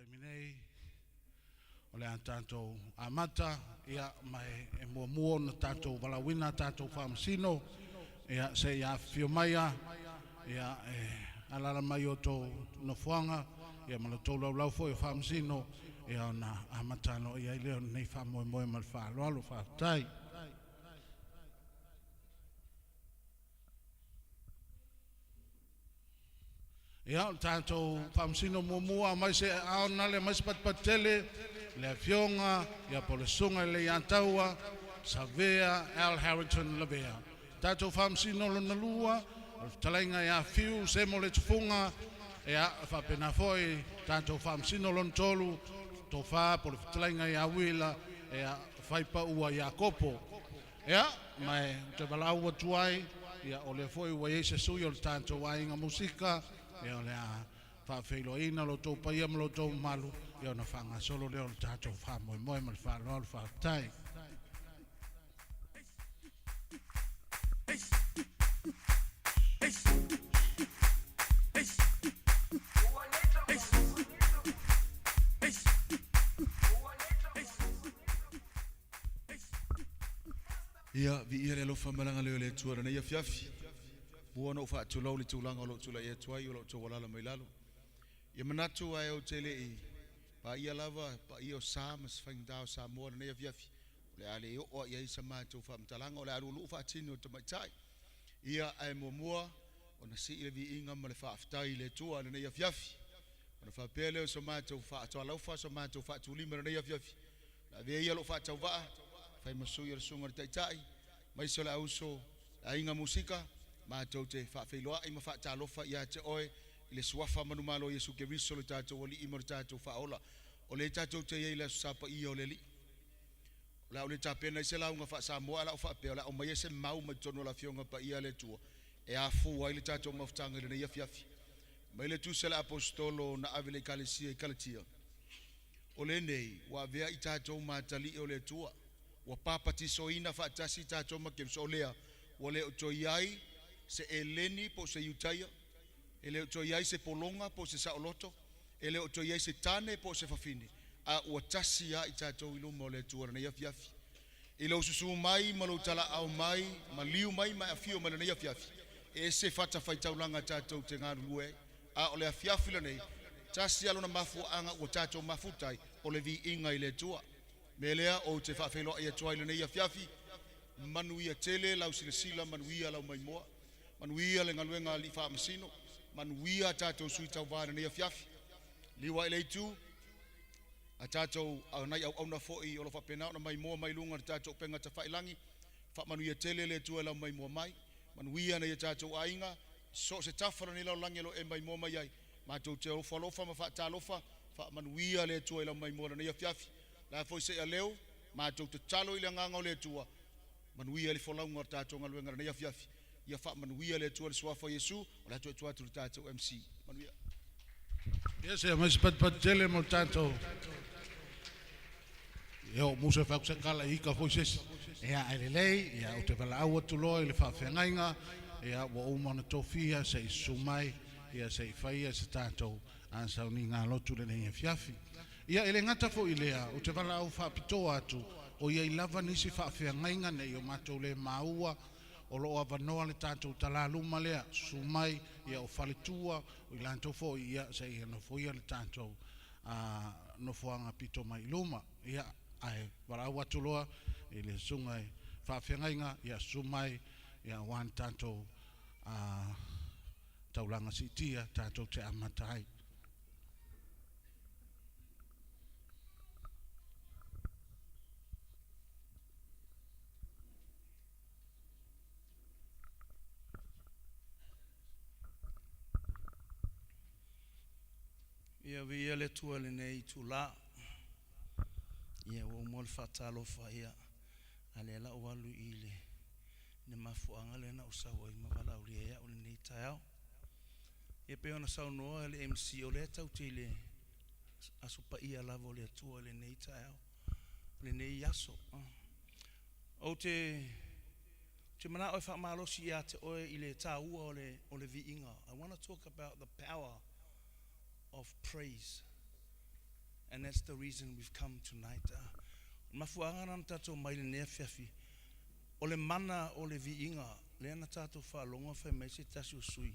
Terminei o le tātou amata ia mai e mua na tātou walawina tātou whamasino ia se ia whiomaia ia alala mai o tō nofuanga ia mana tō lau fo i whamasino ia o na amata no ia i leo nei whamoe moe mal whaaloalo whaatai. Ia o tātou whamsino mua mai se aona le mai se patpatele le fionga ia po le sunga le iataua Savea Al Harrington Lavea. Tātou whamsino lona lua talainga ia fiu se mo le tufunga ia whapena foi tātou whamsino lona tolu tō wha po le talainga ia wila ia whaipa ua ia kopo. Ia mai te walau atuai ia o le foi ua eise sui o le tātou AIGA MUSIKA ia o le a whaafeiloina lo tō paia ma lo tō malu ia o na whanga solo leo le tātou whamoe moe ma le whaaloa le whaatai. Ia vi ia le lofa malanga leo le tuara na ia fiafi. Buona ufa tulau le tulanga lo tula ia tuai o lo tuwalala mai lalo. Ia manatu ai o tele i pa ia lava pa ia o sa mas whaingdao sa moa na ia fiafi. Le ale o ia isa matu ufa mtalanga o le aru ufa tini o tamaitai. Ia ai mua o na si ile vi inga ma le whaaftai le tua na ia fiafi. O na whapele o so matu ufa atua laufa so matu ufa tulima na ia fiafi. Na vea ia lo ufa tau waa. Fai masu ia sunga le taitai. Mai so le auso AIGA MUSIKA. Ma tau te whaafeiloa i ma whaatalofa ia te oe i le suafa manumalo Yesu ke riso le tātou wali ima le tātou whaola o le tātou te iei le sapa ia o le li o la o le tāpena i se launga whaasamoa la o whaapea o la o mai se mau mai tono la fionga pa ia le tua e a fua i le tātou maftanga le na ia fiafi mai le tu se la apostolo na ave le kalesia i kalatia o le nei wa vea i tātou matali o le tua wa papati soina whaatasi tātou makemso o lea o le o toi ai se eleni po se yutaia ele o toi se polonga po se saoloto ele o toi se tane po se fafini a o tasia i tatou ilu mo le tuara na yafiafi ile o susu mai ma lo tala au mai ma liu mai ma afio ma na yafiafi e se fata fai taulanga tatou te ngaru lue a o le afiafi le nei tasia lo na mafu anga o tatou mafutai o le vi inga ile tua melea o te fafelo ia tua ile na yafiafi manuia tele lau sila manuia lau mai moa manuia le ngaluenga li whaamasino manuia tātou sui tau vāna nei a fiafi liwa i leitu a tātou au nai au auna fo'i o lo whapena o na mai moa mai lunga tātou penga ta whailangi wha manuia tele le tua lau mai moa mai manuia nei a tātou AIGA so se tawhara ni lau langi lo e mai moa mai ai mātou te lofa ma wha tālofa wha manuia le tua lau mai moa nei a fiafi la foi se a leo mātou te talo i le nganga o le tua manuia le folaunga tātou ngaluenga nei a fiafi ia fa manuia le tua le suafa Yesu o le tua tua tu tātou MC manuia Yes, mas pat tele mo tātou yo musa fa se kala I ka foi ses ia elelei ia o te vala au tu lo le fa fengainga ia wo o mona tofia se sumai ia se faia se tātou an sauni ngā lotu le nei fiafi ia ele ngata fo ilea o te vala au fa pitoa atu o ia I lava nisi fa fengainga nei o matou le maua o lo avanoa le tātou talaluma lea sumai ia o whaletua o I lantou fo ia se ia no fo ia le tātou no foanga pito mai luma ia ai warau atuloa I le sungai whawhengainga ia sumai ia wan tātou taulanga sitia tātou te amatai Ia via le tua le nei tu la ia o mol fatalo fa ia ale la walu ile ne mafuanga le na usawa I mavala uli ia o le nei tau ia pe ona sau noa le MC o le tau te le asupa ia lavo le tua le nei tau le nei yaso o te mana o fa malo si ia te o ile tau o le vi inga I want to talk about the power of praise. And that's the reason we've come tonight. Mafuanga na tato mai le nea fiafi. O le mana o le viinga. Le ana tato whalonga whai mai se tasi o sui.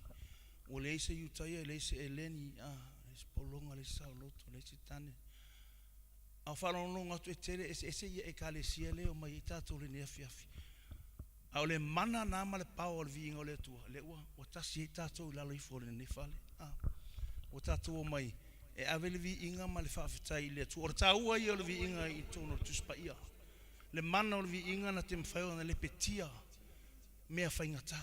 O le eise yutaia, le eise eleni. Le se polonga, le se sauloto, le se tane. A whalonga tu e tere, ese ia e kale sia leo mai tato le nea fiafi. A o le mana nama le pao o le viinga o le tua. Le ua, o tasi e tato i lalo i fore ne fale. O tato o mai. E ave le viinga ma le whawhitai le tua. O le taua i o le viinga i tono tuspa ia. Le mana o le viinga na te mwhaiwa na le petia. Mea whaingata.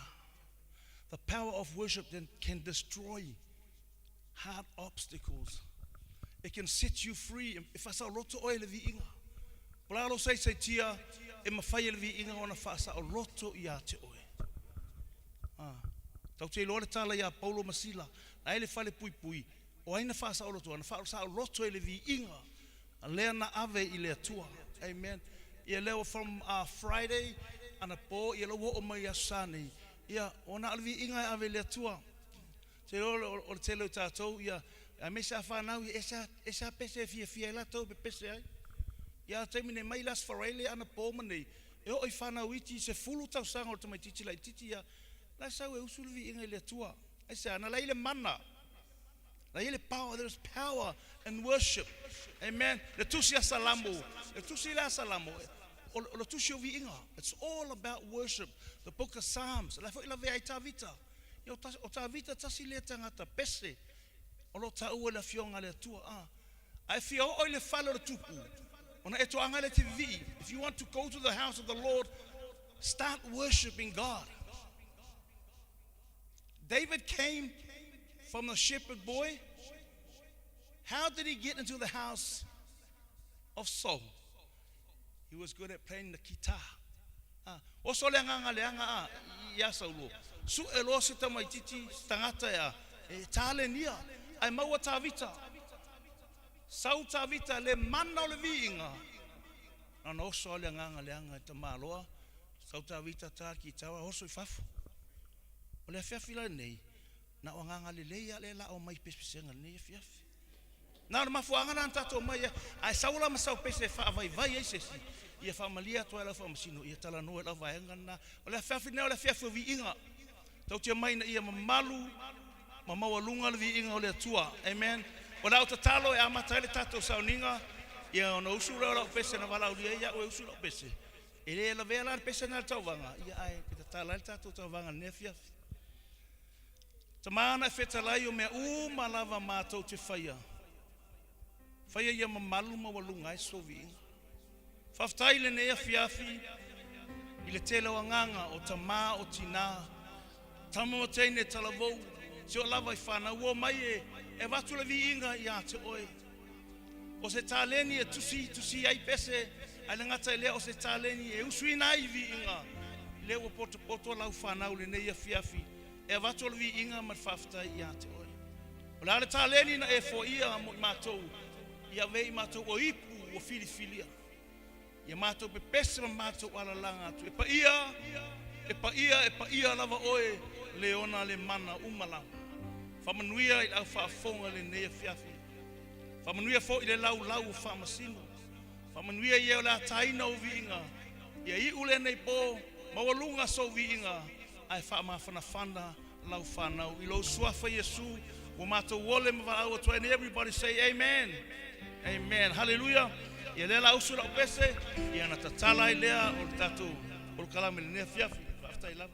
The power of worship then can destroy hard obstacles. It can set you free. E whasa o roto oe le viinga. Polalo sei tia, e mawhai le viinga o na whasa o roto i a te oe. Tau te loa le tala ia Paulo Masila, na ele whale pui pui, o aina whasa o roto, na whasa o roto e le viinga, a lea na ave i lea tua. Amen. Ia leo from Friday, ana po, ia leo o mai a sane, ia ona al viinga e ave lea tua. Te loa o te leo tātou, ia a mesa whanau, esa pese fia la tau pe pese ai. Ia taimine mai las whareile ana po manei, e o i whanau iti se fulu tau sanga o tamai titi lai titi ia, la sau e usul viinga i lea tua. Ai se ana lai le mana. Lai le power, there is power in worship. Amen. Le tusi a salamo, le tusi la salamo. O tusi o viinga. It's all about worship. The book of Psalms. La fo ila vea i tā vita. O tā vita tasi lea tangata pese. O lo tā ua la fionga lea tua. Ai fia o le whalo le tupu. Ona e toanga le te vi. If you want to go to the house of the Lord, start worshiping God. David came from the shepherd boy. How did he get into the house of Saul? He was good at playing the guitar. Oso leanga ia Saulo. Su elo se tamai titi tangata ya e tale nia ai maua tavita. Sau tavita le mana o le viinga. Ana oso leanga te maloa. Sau tavita ta ki tawa oso I fafu. O le fiafila nei na o nganga le leia le la o mai pesenga nei fiafi. Na mafuanga na tato mai ai saula masau pese fa vai ai sesi. Ia familia to ela fa masino ia tala no ela vaenga na o le fiafi nei o le fiafi viinga. Tau te mai na ia mamalu mamawa lunga le viinga o le tua. Amen. O la o tatalo e amata le tato sauninga ia ona usura o pese na vala o ia o usura pese. Ele la vela pese na tauwanga ia ai te tala le tato tauwanga ne fiafi. Tamana fetalai o mea malava mātou te whaia. Whaia ia mamalu mawalunga e sovi. Whaftai le nea fiafi I le tele o nganga o tamā o tina. Tamo o teine talavou. Se o lava I whana ua mai e watu le viinga I a te oe. O se tāleni e tusi ai pese. Ai le ngata lea o se tāleni e usuina ai viinga. Le ua poto lau whanau le nea fiafi. E watu le viinga ma whaftai I a te oe. O la le tāleni na e fo ia mo I mātou. Ia vei mātou o ipu o filifilia. Ia mātou pe pese ma mātou ala langa atu. E pa ia lava oe leona le mana umalau. Whamanuia I lau whaafonga le nea fiafi. Whamanuia fo I le lau whamasino. Whamanuia I eo la taina o viinga. Ia I ule nei po mawalunga so viinga. Ai whamawhanawhana lau whanau. I lau suafa Yesu. Wa mātou wole mawau atua. And everybody say amen. Amen. Hallelujah. Ia le la usura o pese. Ia na tatala I lea o le tatu. O le kalame le nea fiafi. Whaftai lava.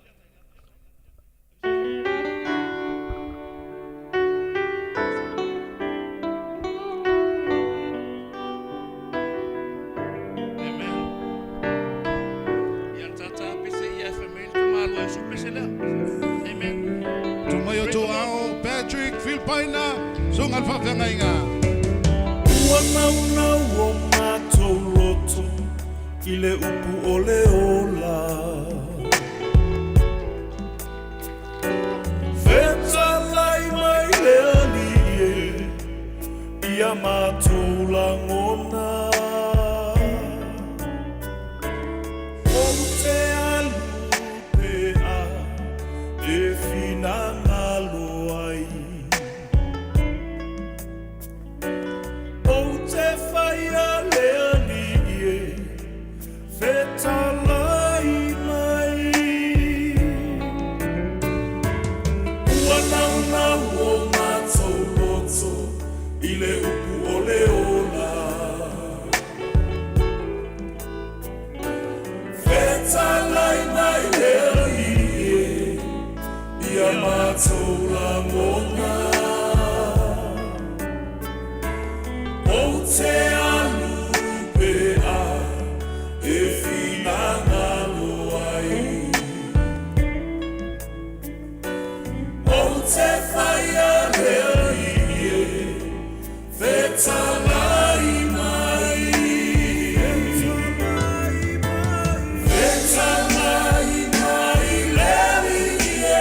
Paina sungal whawhengainga. Ua naunau o mātou loto I le upu o le ola. Whetalai mai le alie Ia mātou langona. O te alu pea E finanga loai. O te ulamona o te alupea e finanga loai o te whaia lea vetalai mai vetalai mai leli e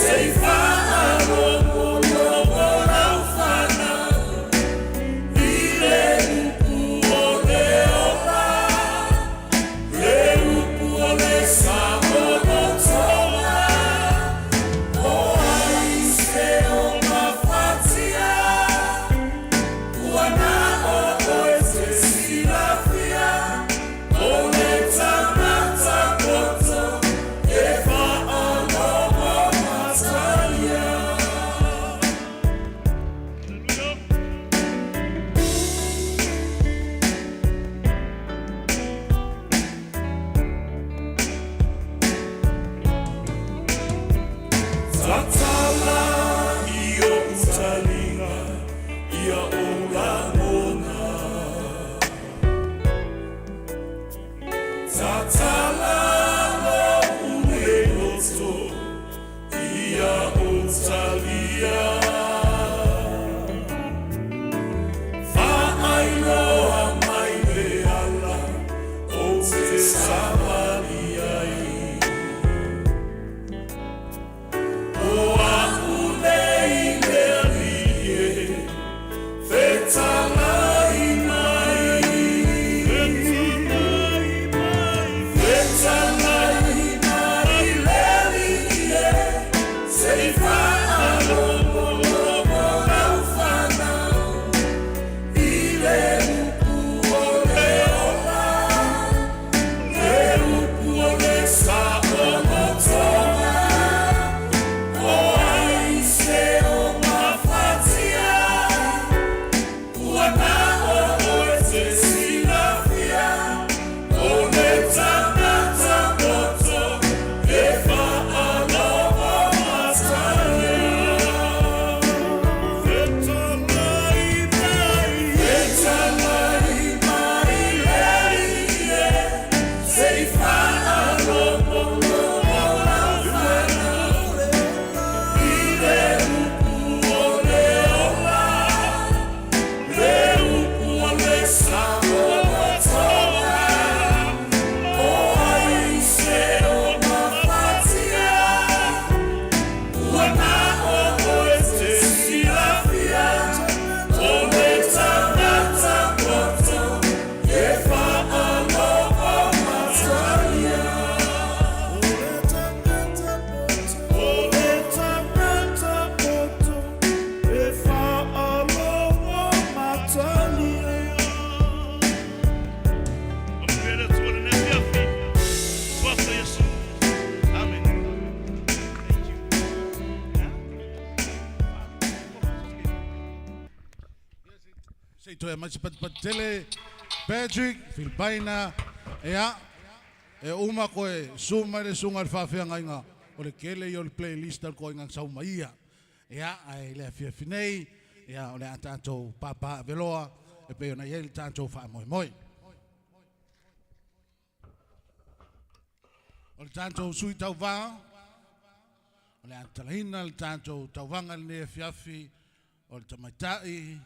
sei whaaro mono rau whana i le upu o le ola le upu o le sa o tonga o ai se o mawhatia wana o e te silafia o le tangata koto e whaalogo matalia. Tatala i o utalinga ia o langona Tatala lo ule loto ia o utalia Whaailoa mai le ala o te samaliai O aulei leli e vetalai mai vetalai mai leli e sei whaalo mono rau whana i le upu o le ola le upu o le sa o tonga o ai se o mawhatia wana o e te silafia o le tangata koto e whaalogo matalia vetalai mai leli e sei whaalogo rau whana i le upu o le ola le upu o le sa o tonga o ai se o mawhatia wana o e te silafia o le tangata koto e whaalogo matalia o le tangata koto e whaalogo matalia Sei toi mai se patele Patrick Filipaina ea e uma koe suma le sunga le whawhia ngainga o le kele i o le playlist al koe ngang sau maia ea ai le fia finei ea o le a tātou papa veloa e peo na iei le tātou wha moi moi o le tātou sui tau wā o le a talahina le tātou tau wanga le nea fiafi o le tamaitai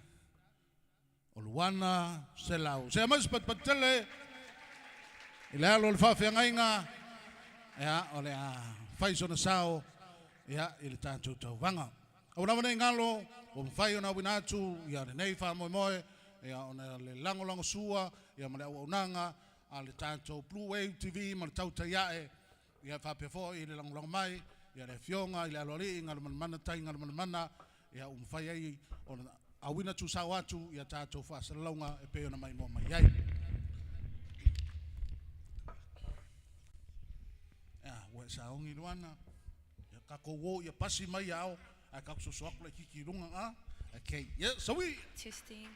o luana se lau se mas patele ile alo le fa ngainga ya o le a fai sona sao ya ile tanto tau vanga o na vane ngalo o fai ona winatu ya le nei fa moe ya ona le lango sua ya male o nanga ale tanto Bluwave TV ma tau taia ya fa pe fo ile lango mai ya le fionga ile alo ri ngal mana tai ngal mana ya fai ai ona awina tu sa watu ya tato fa salonga e pe ona mai mo mai ai ya wa sa ongi luana ya kako wo ya pasi mai ao a kako so so le kiki runga a okay yeah so we Testing.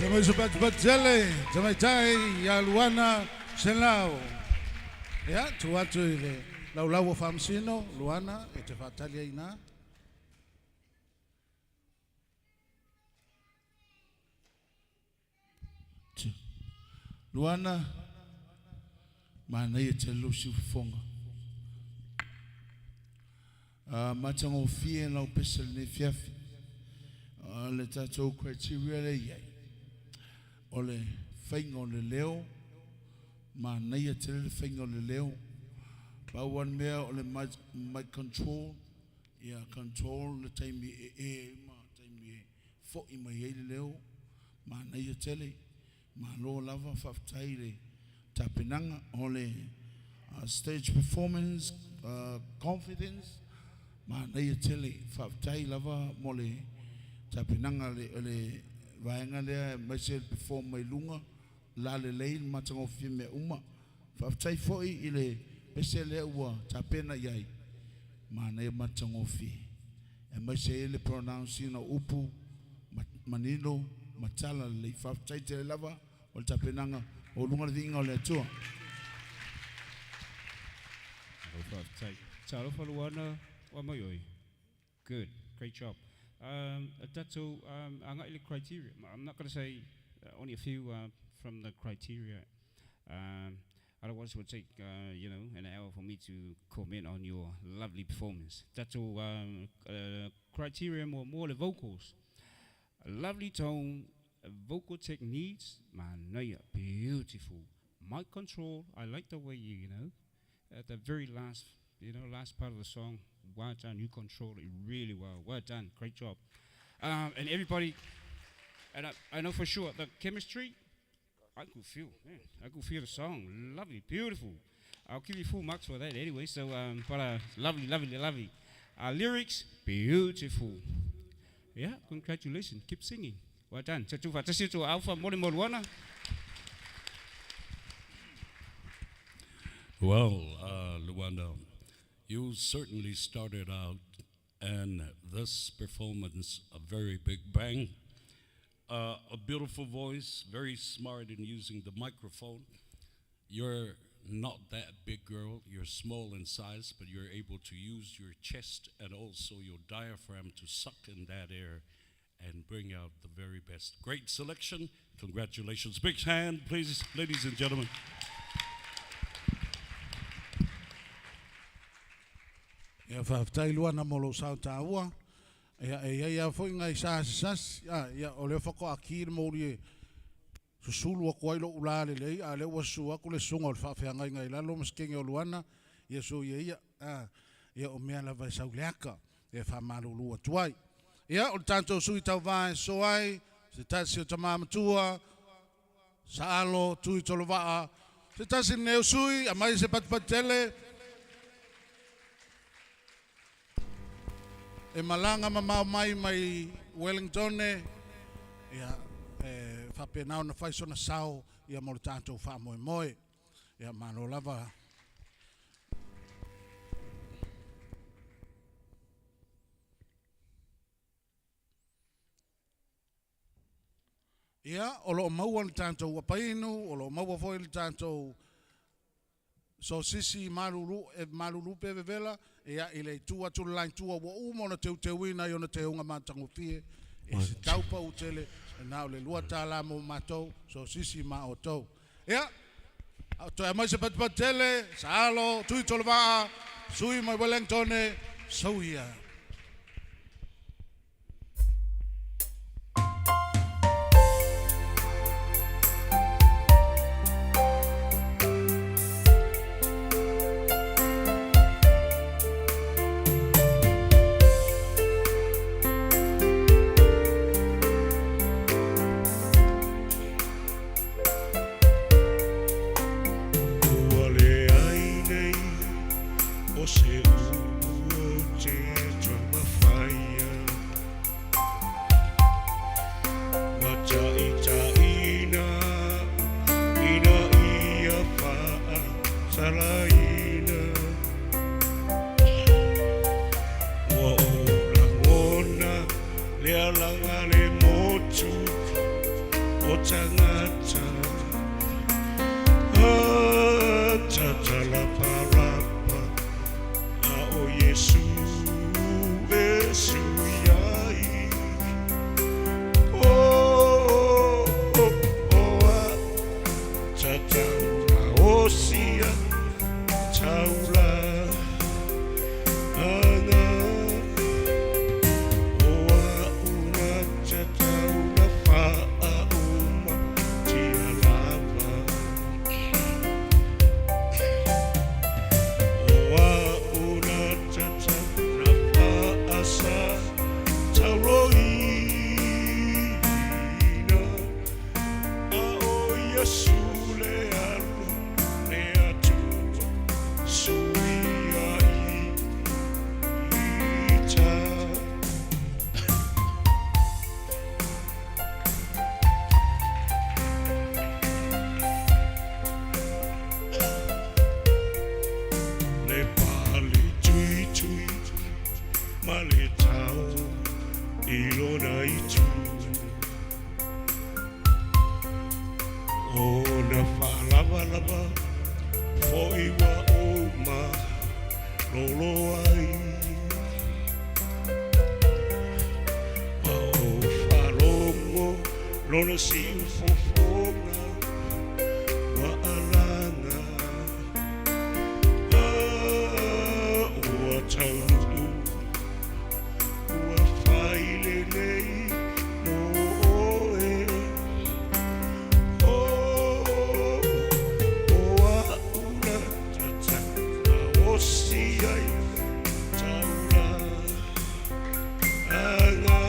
Tamai sepat jele, tamai tai ya luana senlau. Ya, tuatu ile lau o famsino luana e te fatalia ina. Luana mana ia te lusi fonga. Matango fie lau pesel ne fiafi. Le tatou criteria le iai. Ole whaingo le leo. Mana ia te le whaingo le leo. Bauan mea ole mic control. Ia control le taimi ma taimi fo i mai le leo. Mana ia tele. Malo lava whaftai le tapinanga ole stage performance, confidence. Mana ia tele whaftai lava mole tapinanga le vaenga lea maise perform mai lunga la le leil matango me uma whaftai foi i le pese le ua tapena iai mana ia matango fi e maise le pronouncing o upu manino matala le whaftai te lava o le tapenanga o lunga le vinga o le atua. Talofa Luana wa mai. Good, great job. Tato anga ile criteria. I'm not going to say only a few from the criteria. Otherwise, it would take an hour for me to comment on your lovely performance. Tato criteria more the vocals. A lovely tone, vocal techniques, man, beautiful. Mic control, I like the way at the very last, last part of the song, well done, you controlled it really well. Well done, great job. And everybody, and I know for sure, the chemistry, I could feel the song, lovely, beautiful. I'll give you full marks for that anyway, so, lovely. Lyrics, beautiful. Yeah, congratulations. Keep singing. Well done. To Alpha Morimorwana. Well, Luanda, you certainly started out, and this performance, a very big bang. A beautiful voice, very smart in using the microphone. You're not that big girl, you're small in size, but you're able to use your chest and also your diaphragm to suck in that air and bring out the very best. Great selection, congratulations. Big hand, please, ladies and gentlemen. Ia whaftai luana molo sao tāua. Ia foi ngai sas. Ia o leo whako akir mori susulu o koilo ulale lei a le wasu aku le sunga o whawhiangai ngai lalo maskenge o luana. Ia so ia o mea la vai sauleaka. Ia whamalulu atuai. Ia o tanto sui tau vai soai. Se tasi o tamamatua. Sa alo tui tolo waa. Se tasi neo sui a mai se patpatele. E malanga mamau mai Wellington ia whapenao na whaiso na sao ia mo le tātou wha moe ia mano lava ia o lo maua le tātou wapainu o lo maua foi le tātou so sisi maruru pe vela ia ile tua tu line tua wo umo na teu ina yo na te unga matango fie e se taupa utele na le lua tala mo mato so sisi ma oto ia to e mai se patele salo tui tolva sui mai Wellington so ia O se ua te o tangata tatala parapa a o Yesu Yesu yai o tataula osia taula ana oa una tataula faa uma tia lava oa una tataula faa sa tauloina a o Yesu le alu le atua suia ita le pali tui tui ma le tau i lona i tu o na whalava lava fo i wa o ma lolo ai ma o whalongo lona si ufofonga wa alanga ua tau ua whaile nei mo oe oa una tata a osi ai taula anga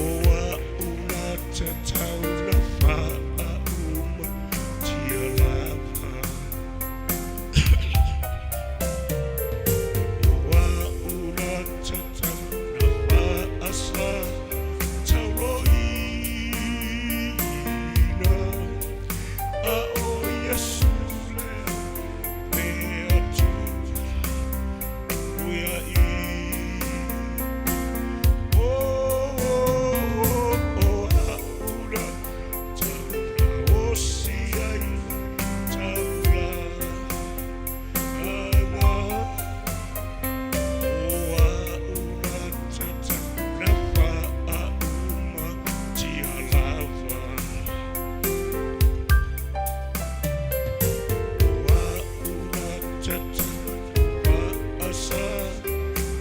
oa una tata una faa uma tia lava oa una tata una faa sa tauloina a o Yesu le atu uia i oa una taula osi ai taula ana oa una tata una faa uma tia lava oa una tata faa sa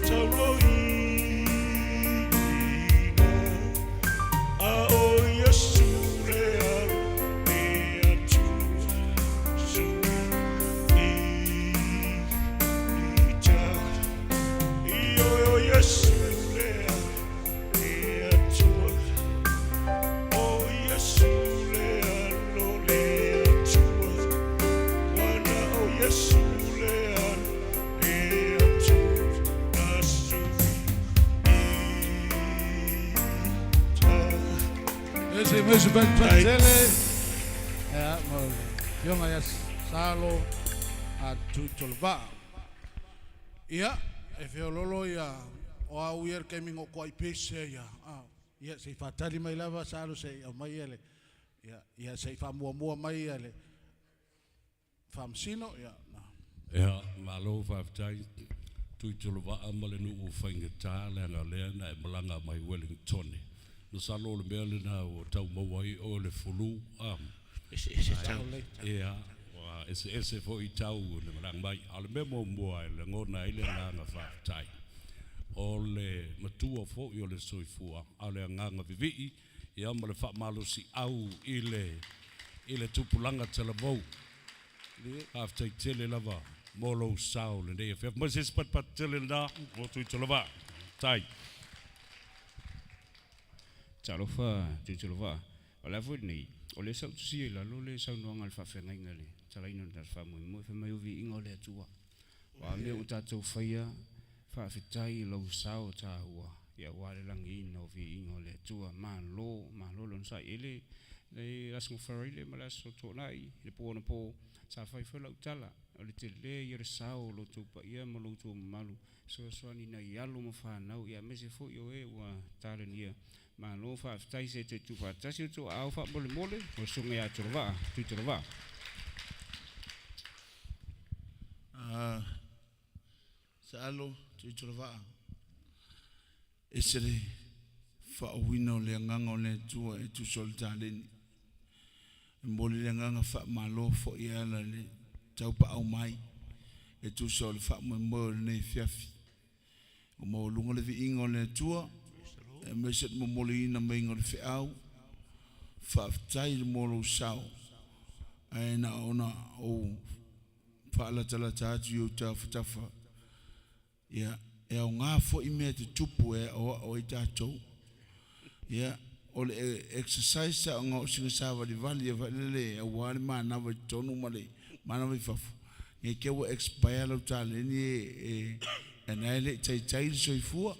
tauloina a o Yesu le alu le atu sui ita io Yesu le alu le atua o Yesu le alu le atua wana o Yesu le alu le atua sui ita Ese mesmo bem patele. Mo yonga ya salo a tutolva. Ia e feololo ia o au yer kemi ngo koi pese ia. Ia se fatali mai lava salo se o mai ele. Ia se fa mua mai ele. Famsino ia. Ja, malo vaftai tui tolo wa amale nu u whainga tā leanga leana e malanga mai Wellington. No salo le mea lena o tau mawai o le fulu ese tau Ia, wa ese fo I tau le malanga mai. Ale mea mua le ngona ile nganga vaftai. O le matua fo I o le soifua. Ale nganga vivi I amale wha malo si au ile tupulanga talavou. Vaftai tele lava. Molo sao le nei fe mas es pat tele na mo tu tolova tai Talofa, tutulova. Ola funi, ole sa tsi la lo le sa no ngal fa fenga ngale. Tala ino da fa mo fe mai vi ingole tua. Wa me o tatou faia fa fitai lo sao ta hua. Ya wa le langi no vi ingole tua malo lon sa ele le asmo farile mala so to nai le po no po sa fai fa lo tala. Ole te le yer sao lo tu pa ia mo lo tu malu. So ni na ia lo mo fa na ia me se fo yo e wa tale nia Malo fa tai se te tu fa tasi tu au fa mole mole o sunga ya trova tu trova. Salo tu trova. Esere fa wino le nganga le tua e tu soltalen. Mboli le nganga fa malo fo ia le tau pa au mai. E tu sol fa mo ne fiafi. O mo lunga le vi ingo le tua. E me set mo molina me ingo le fi au. Fa tai le molo sao. Ai na ona o fa la tala tatu yo tafa. Ya e o ngā fo I mea te tupu e o I tātou. Ya o le exercise sa o ngā o singa sāwa di vali e valele e wāre mā nawa I tonu male mā nawa I fafu. Nge kia wa expire lau tāle ni e naele tai so I fua.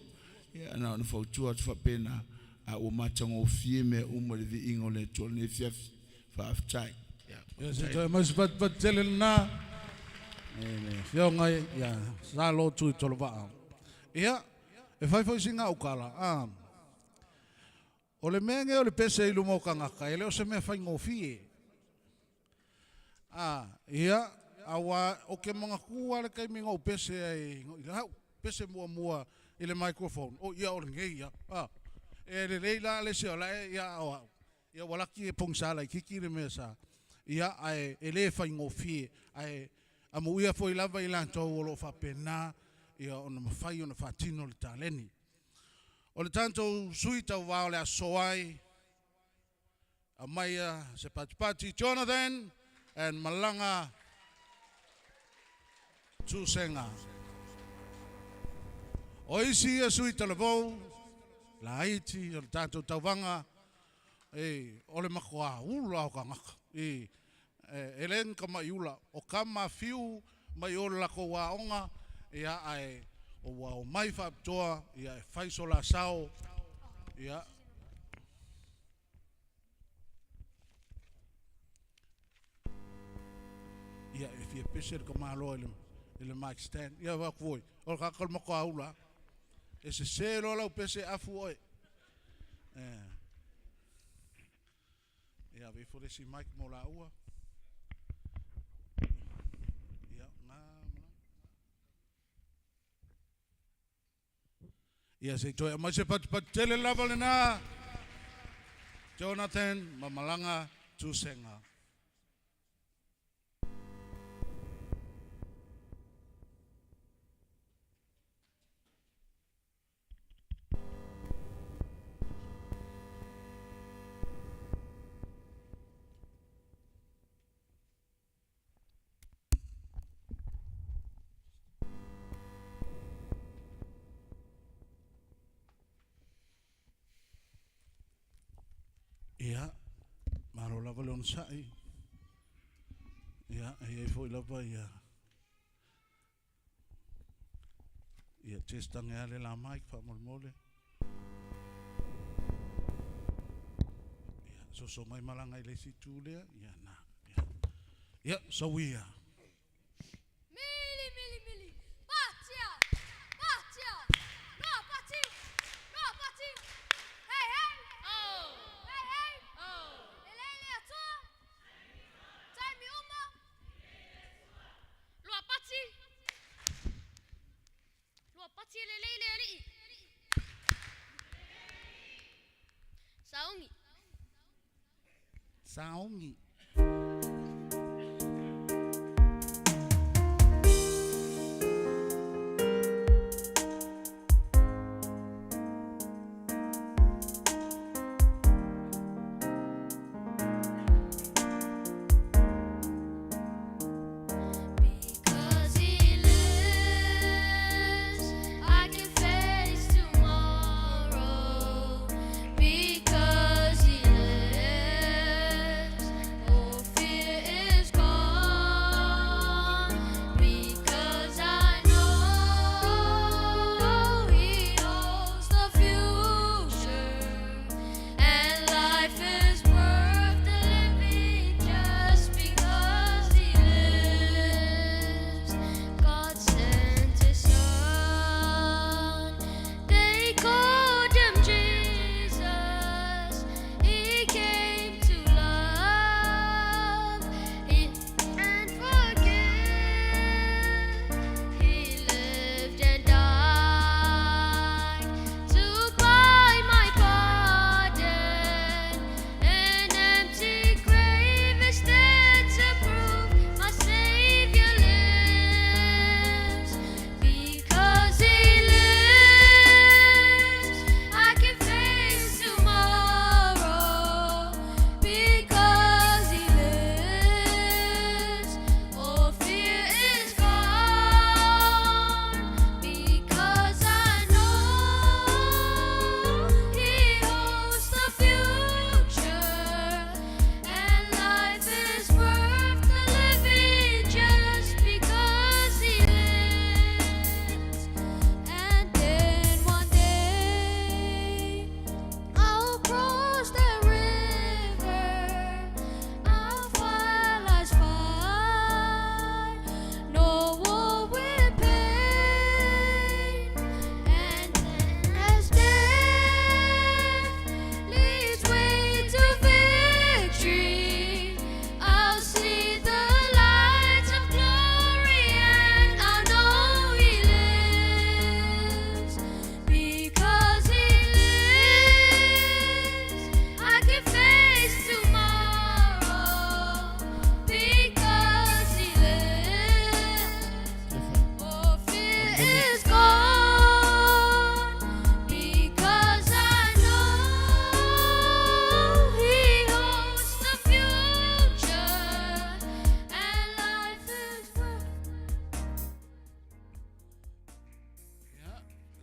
Ya ana ona fautua atu whapena a o mātango o fie mea umare vi ingo le tuol ne fiafi whaaftai. Ya se toi mas pat tele na. Fio ngai ya sa lo tu tolo va. Ia e fai foi singa o kala. O le menge o le pese I lumo kangaka ele o se me fai ngofie. Ia awa o ke mga kua le kai minga o pese ai pese mua I le microphone. O ia o le ngei ia. E le leila le se ola ia o ia walaki e pongsala I kiki le mesa. Ia ai ele fai ngofie ai amu ia foi lava I lantou o lo fa pena ia ona mafai ona fatino le taleni. O le tanto suita wa le asoai a maia se patipati Jonathan and Malanga Tusenga. O isi ia suita le vou la Haiti o le tanto tauwanga o le makoa ula o kangaka. Elen kama iula o kama fiu mai o lako waonga ia ai o wa o mai faptoa ia e faisola sao ia e fie peser kama lo ele mic stand ia wa foi o ka kalma ko aula e se selo la pese afu oi ia ve for esse mic mo la ua. Ia se toi mai se pat tele lava le na Jonathan Mamalanga Tusenga. Ia, maro lava le on sai. Ia, e foi lava ia. Ia, testange ale la mic fa mole. Ia, so mai malanga I le situ lea, ia na. Ia, so ia. Mili. Patia. No, pati. Hey. Oh. Hey. Oh. Elele atua. Time uma. Lua pati elele ali. Saongi. Because he lives, I can face tomorrow. Because he lives,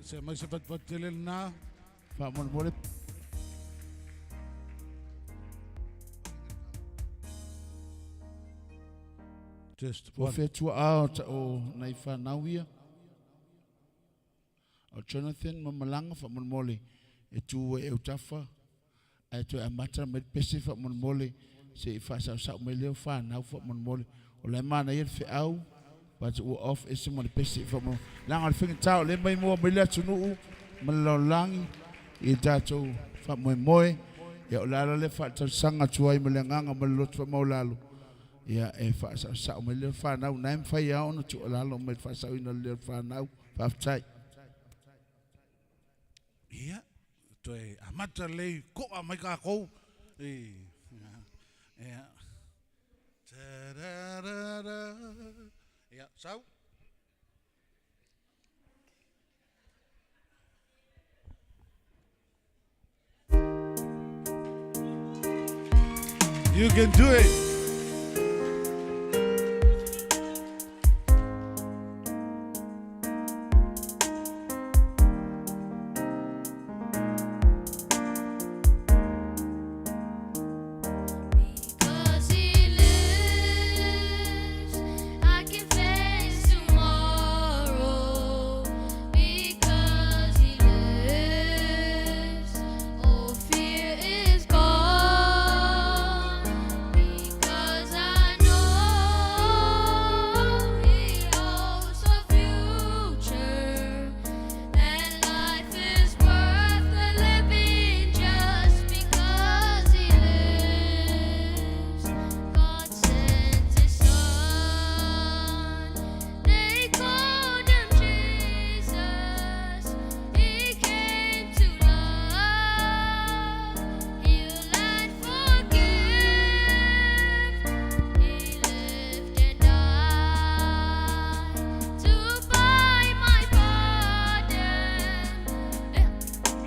Se mai se patele na. Fa mon mole. Just O one. fetua ao ta o nai whanau ia. O Jonathan mamalanga fa mon mole. E tu e utafa. Ai tu e matra me pesi fa mon mole. Se i fa sa me leo whanau fa mon mole. O le mana ia fe au. But o off ese mon pesi fa mon. Langa finga tau le mai mo me le tunu malolangi. I tatou fa moe moe. Ia o lalo le fa tau sanga tuai me le nganga me lotu fa maulalo. Ia e fa sa me le fa nau naim fa ia ona tu lalo me fa sa ina le fa nau fa tai. Ia. Toi amata lei ko a mai ka ko. Ia. Tararara. Ia, sau. You can do it. Because he lives, I can face tomorrow. Because he lives, all fear is gone. Because I know he holds the future, and life is worth the living just because he lives. God sent his son, they called him Jesus. He came to love, heal and forgive. He lived and died to buy my pardon.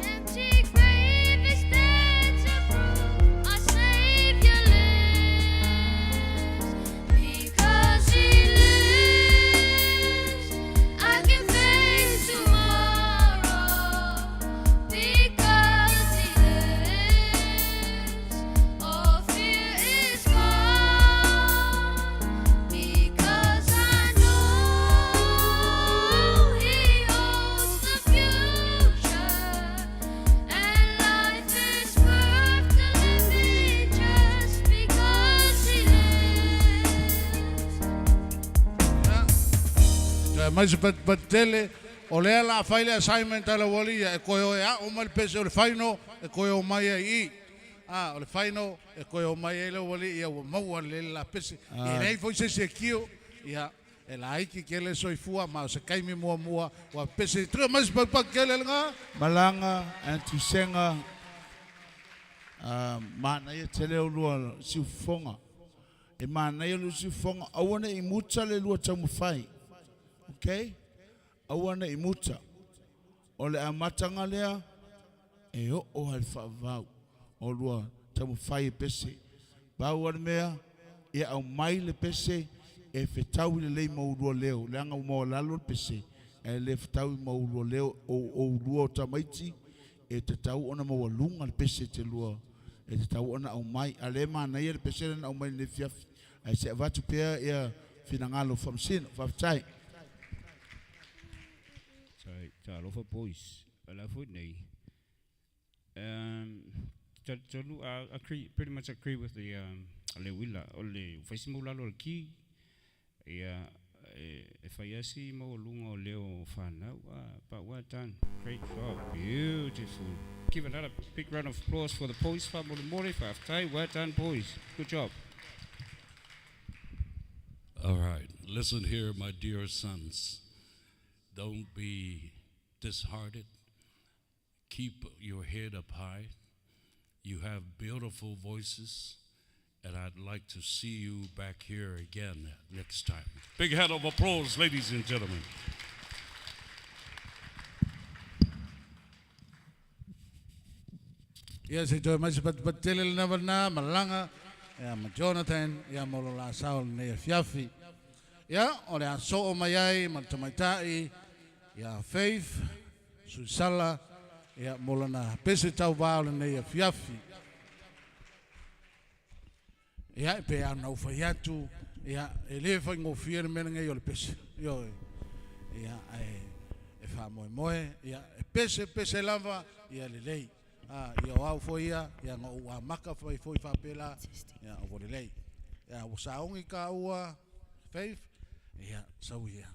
Empty grave is there to prove our Savior lives. Because he lives, I can face tomorrow. Because he lives, all fear is gone. Because I know he holds the future, and life is worth the living just because he lives. Mai se patele o lea la faile assignment ala wali e koe o ea o mai pese o le faino e koe o mai i. O le faino e koe o mai e le wali ia o maua le la pese. E rei foi se kio ia e la aiki ke le soifua ma o se kaimi mua mua o pese tru mai se patele nga. Malanga and tu senga mana ia tele o lua siufonga. E mana ia lu siufonga awana i muta le lua tamu fai. Okay? Awana i muta. O le amatanga lea e o hal whaavau o lua tamu fai e pese. Bau ar mea e au mai le pese e whetau le lei maurua leo. Leanga o maua lalo le pese e le whetau i maurua leo o lua o tamaiti e te tau ona maua lunga le pese te lua. E te tau ona au mai. A le mana ia le pese na au mai le fiafi. E se avatu pea ia finangalo whamsino, whaftai. Ta alofa boys, ala foot nei. Tolu, I pretty much agree with the le wila o le whaisimula lo le ki. Ia e whaiasi mo lunga o leo whanau. But well done, great job, beautiful. Give another big round of applause for the boys. Whamole more whaftai, well done boys, good job. All right, listen here, my dear sons. Don't be disheartened. Keep your head up high. You have beautiful voices, and I'd like to see you back here again next time. Big hand of applause, ladies and gentlemen. Ia se toi mai se patele le na malanga ia ma Jonathan ia mo la saul ne fiafi. Ia o le aso o mai ai ma tamaitai ia Faith suisala ia molana pese tau vao le nei fiafi ia pe ana ufai atu ia ele fa ngofia le mena ngai ole pese yo ia e fa moe ia pese lava ia le lei ia au foi ia ngo ua maka foi fa pela ia o le lei ia o saungi ka ua faith ia sau ia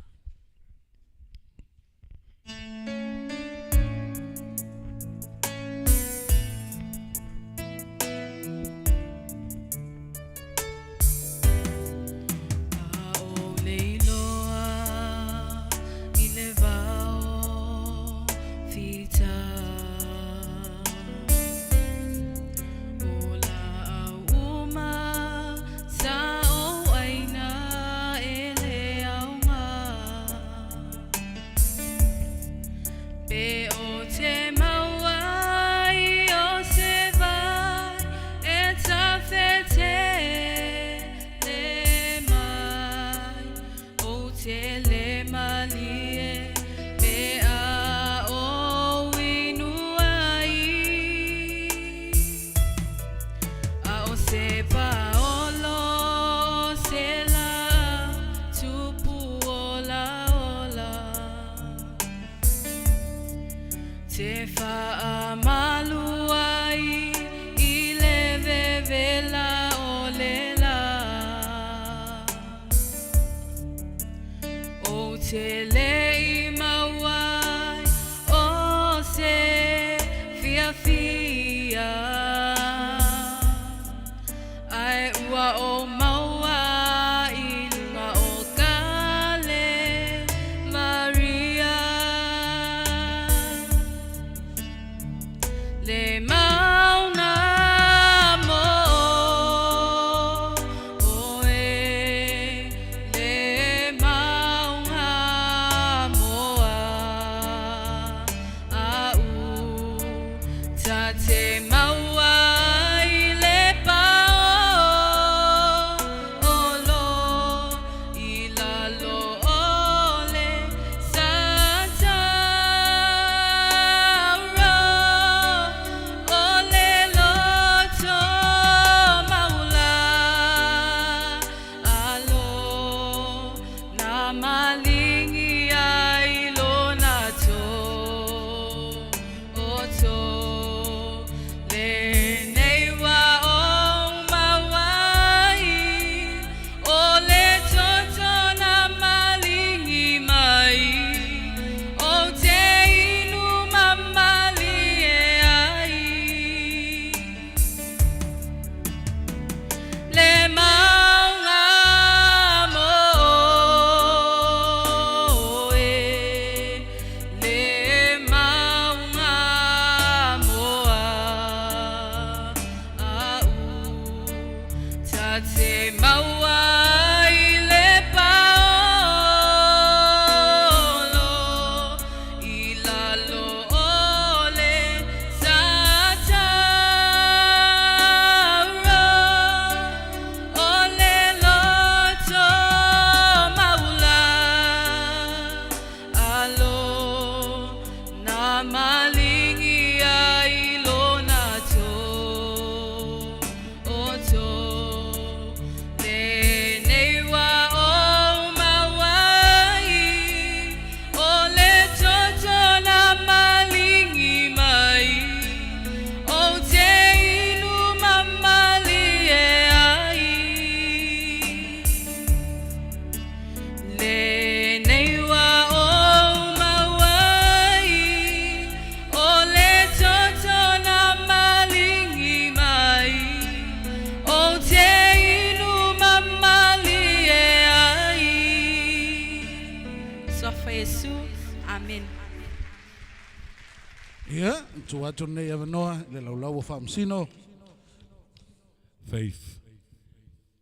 Faith,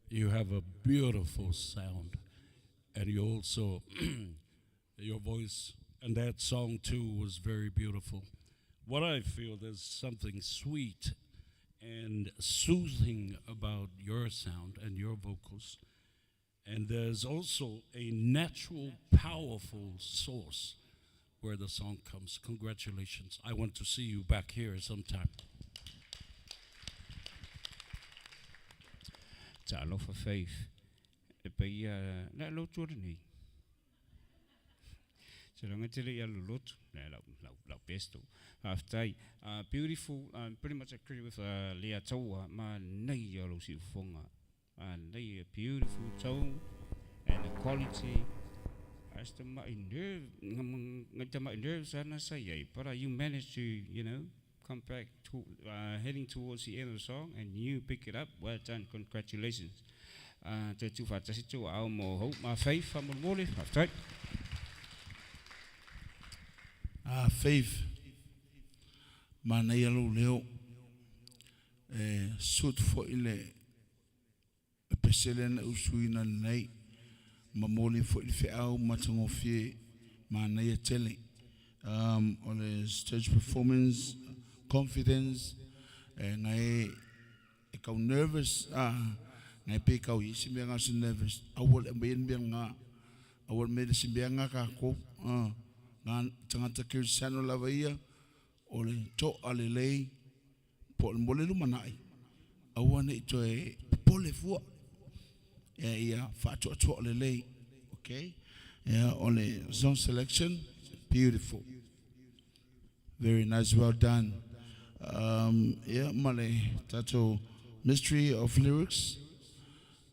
you have a beautiful sound, and you also, your voice and that song too was very beautiful. What I feel, there's something sweet and soothing about your sound and your vocals, and there's also a natural, powerful source where the song comes. Congratulations. I want to see you back here sometime. Ta alofa faith. E pei na lo tuarani. So long until you lot, la pesto. After beautiful, pretty much agree with Leah Toa, ma nei yolo si fonga. Nei a beautiful tone and the quality. As the my nerves sana say, but you managed to, come back to heading towards the end of the song and you pick it up. Well done, congratulations. Te tu fatasi tu au mo hope my faith from the morning. After. Faith mana ia lo leo sut fo ile pesele na usuina nei mamoli fo ile fe au matango fie mana ia tele on the stage performance confidence ngai e kau nervous ngai pe kau isi me nga so nervous awol emben ben nga awol medicine ben nga ka ko ngan tangata kirsano lava ia ole to alelei po mole lu manai awane to e pole fu ia fa to alelei okay ole zone selection beautiful, very nice, well done. Male tato mystery of lyrics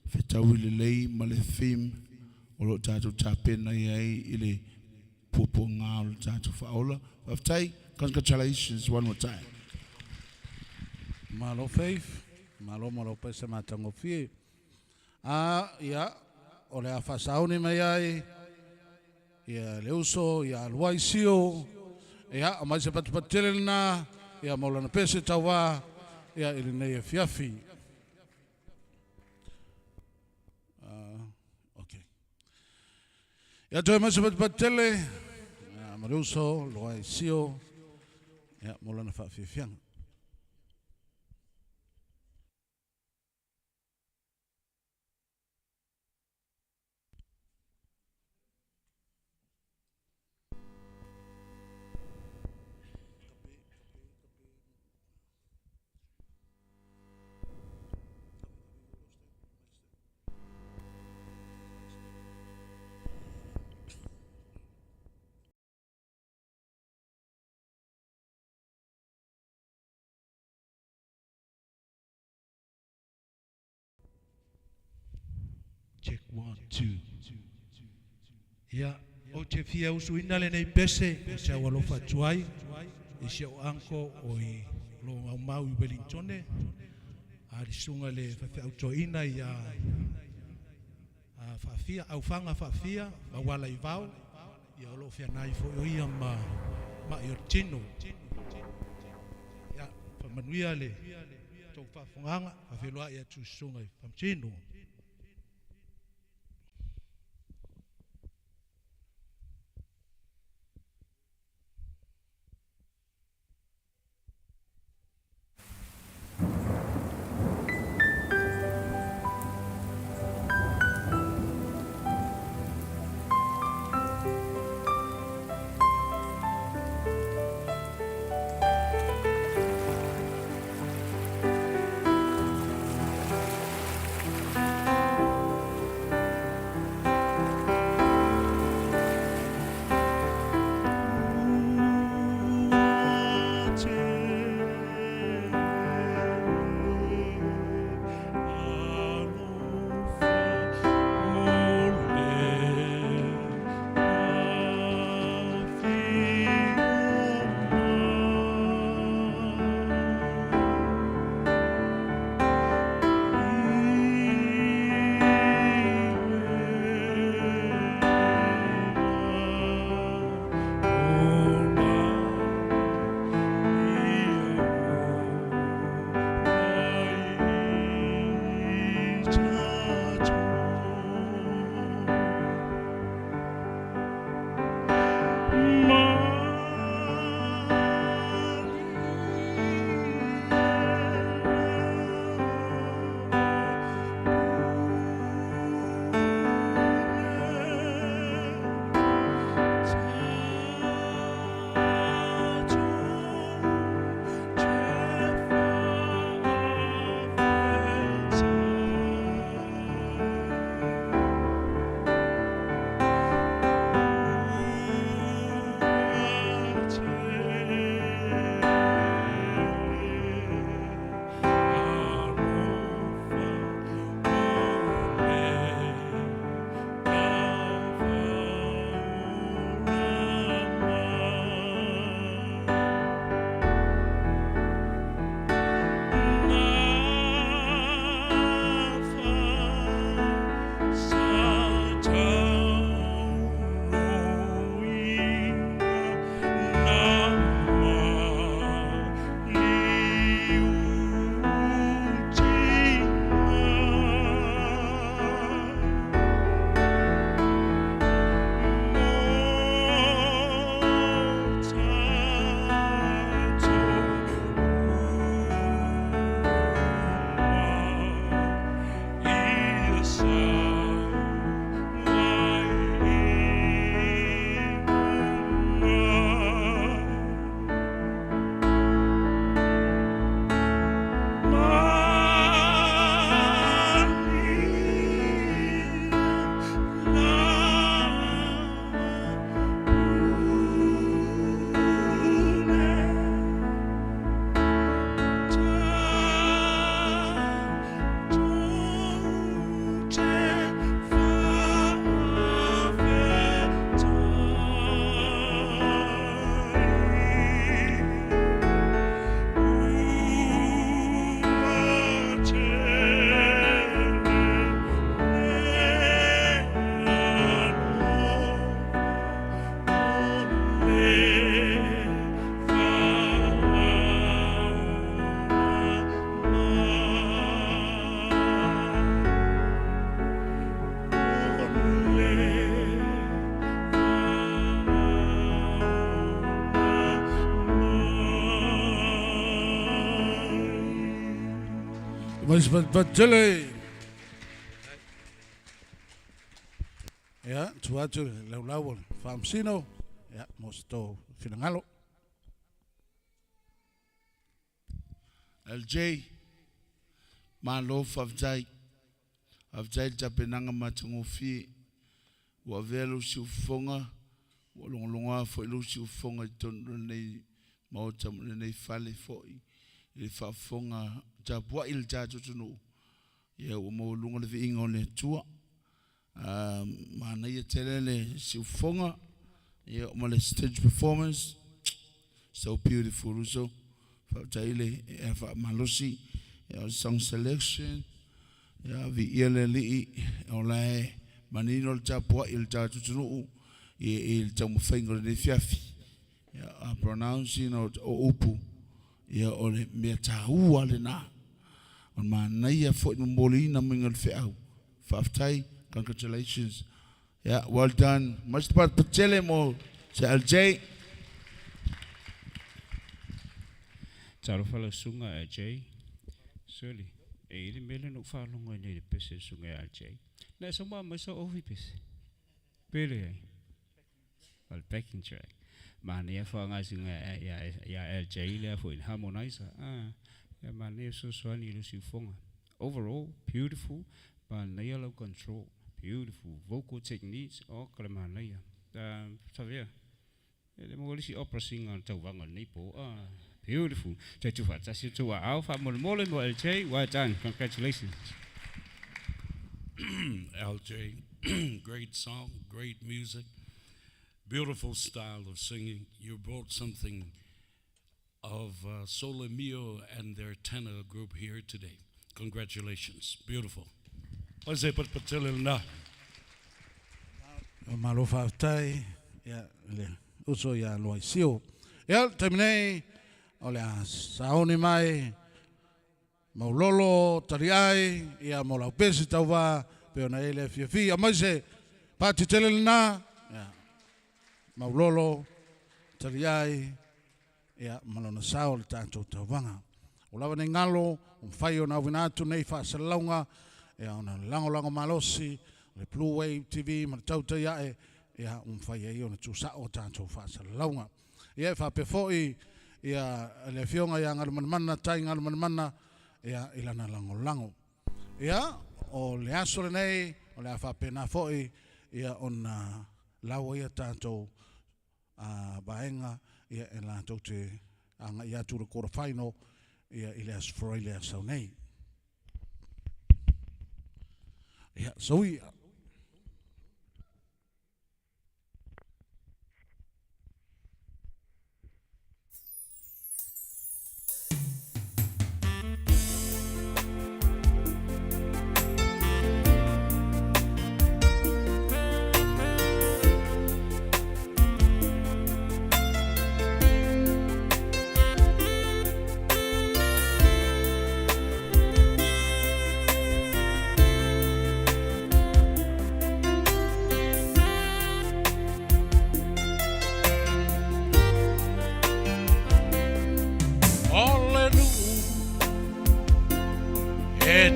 fetawili lei male theme olo tato tapena yai ile popo ngalo tato faola aftai. Congratulations one more time. Malo faith, malo pesa matango fie. Ole a fasauni mai ai. Ia leuso, ia luaisio. Ia a mai se patupatele na. Ia maulana pese tawa. Ia ili nei fiafi. Okay. Ia toi mai se patupatele. Ia maleuso, luaisio. Ia maulana whaafiafianga. Check 1, 2. Ia, o te fia usuina le nei pese, e se au alofa tuai, e se au anko o i lo au mau i Wellingtone, a risunga le whawhi au toina i a whawhia, au whanga whawhia, ma wala i vau, i a lo whianai fo i ia ma i o tino. Ia, whamanuia le tau whawhonganga, whawhiloa i a tusunga i whamtino. but Chile. Ya, tuatu lau famsino. Ya, mosto finangalo. LJ Malof of Jai Japenanga Matungofi wa velo si ufonga wa longa fo lu si ufonga tondo nei mauta nei fale fo i fa fonga japwa il jajo tunu ye o mo lunga le ingo le tua mana ye telele si ufonga ye o le stage performance so beautiful so fa jaile fa malosi song selection ya vi ele li olai manino le japwa il jajo tunu il tamu faingo le fiafi ya pronouncing o upu ya ole me taua le na on mana ia fo mboli na mingal fe au faftai congratulations yeah well done much part patele mo se LJ Taro fala sunga LJ Soli ele mele no falo ngoi ne pese sunga LJ na so ma so ovi pese pele al backing track mania fa nga singa ya LJ le fo in harmonizer ya mania so swani lu si fonga overall beautiful but nail control beautiful vocal techniques kala mania savia ele mo li si opera singer tau vanga nipo beautiful tu fa ta si tu alpha mo mo LJ well done congratulations LJ great song, great music, beautiful style of singing. You brought something of Sole Mio and their tenor group here today. Congratulations. Beautiful. Ose patpatilil Malofa tai ya le uso ya loisio. Ya terminei ole saoni mai maulolo tariai ya mola pesi tauva pe ona ele fifi amaise pati telelna ya maulolo tariai ya malona sao le tanto tavanga ulawa ne ngalo fai ona winatu nei fa salonga ya ona lango malosi le Bluwave TV ma tauta ya fai ai ona tu sa o tanto fa salonga ya fa pe foi ya le fionga ya ngal manna tai ngal manna ya ilana lango ya o le aso le nei o le fa pena foi ya ona lawa ya tanto baenga ya ela tote anga ya tu ko final ya ile as for ile so nei ya so we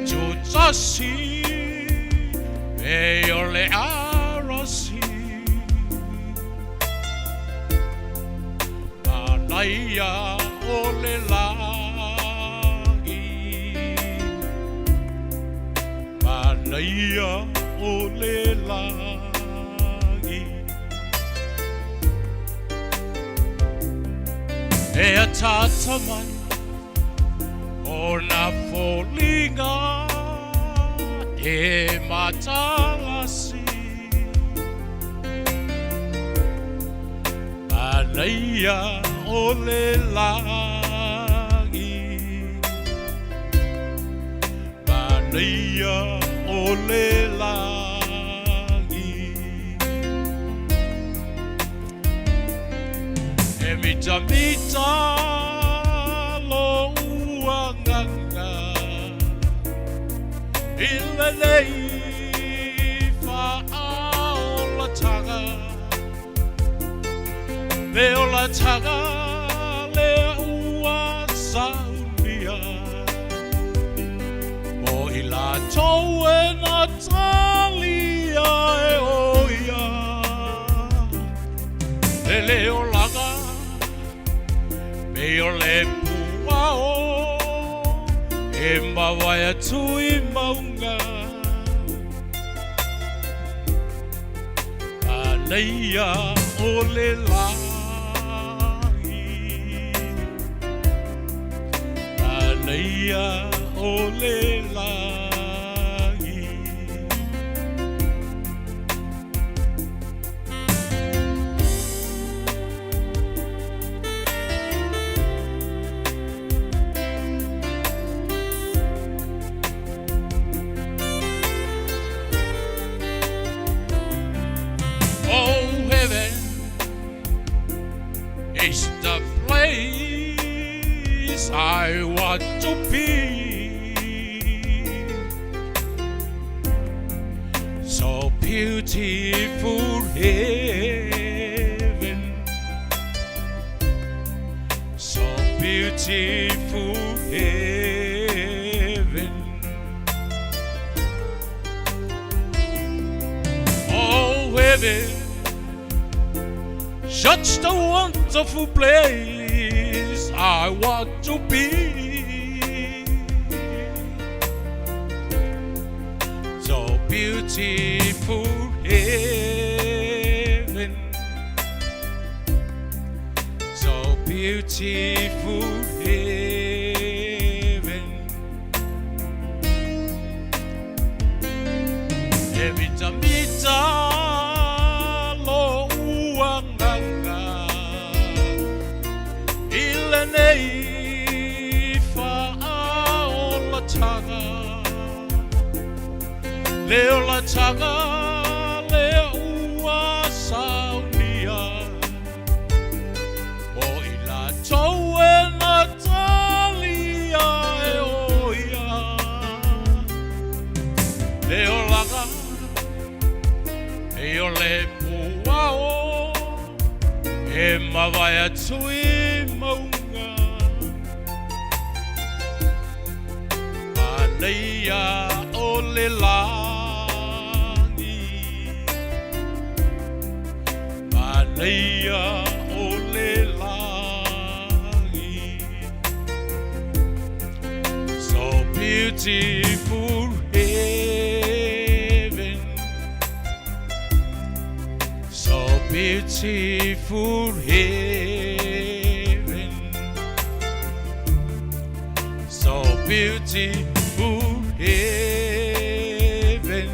Tutasi e ole arasi anaya ole lagi anaya ole lagi e atataman ona folinga e matalasi anaya ole lagi anaya ole lagi e mita lo uanganga illa lei fa aola tanga leola tanga le ua saunia tau e na talia e oia. Le leo langa, me o le puao, e mawai atu I maunga. Aneia o le langi, aneia o le langi. Oh, heaven is the place I want to be. So beautiful heaven, so beautiful heaven. Oh, heaven, such a wonderful place I want to be. So beautiful heaven, so beautiful heaven. Every time lo uanganga ilenei fa'aola taga leo la taga leo ua saunia o ila tau e na talia e oia leo laga e o le puao e mawai atu I maunga. Aneia o le langi, aneia o le langi. So beautiful heaven, so beautiful heaven, so beautiful heaven,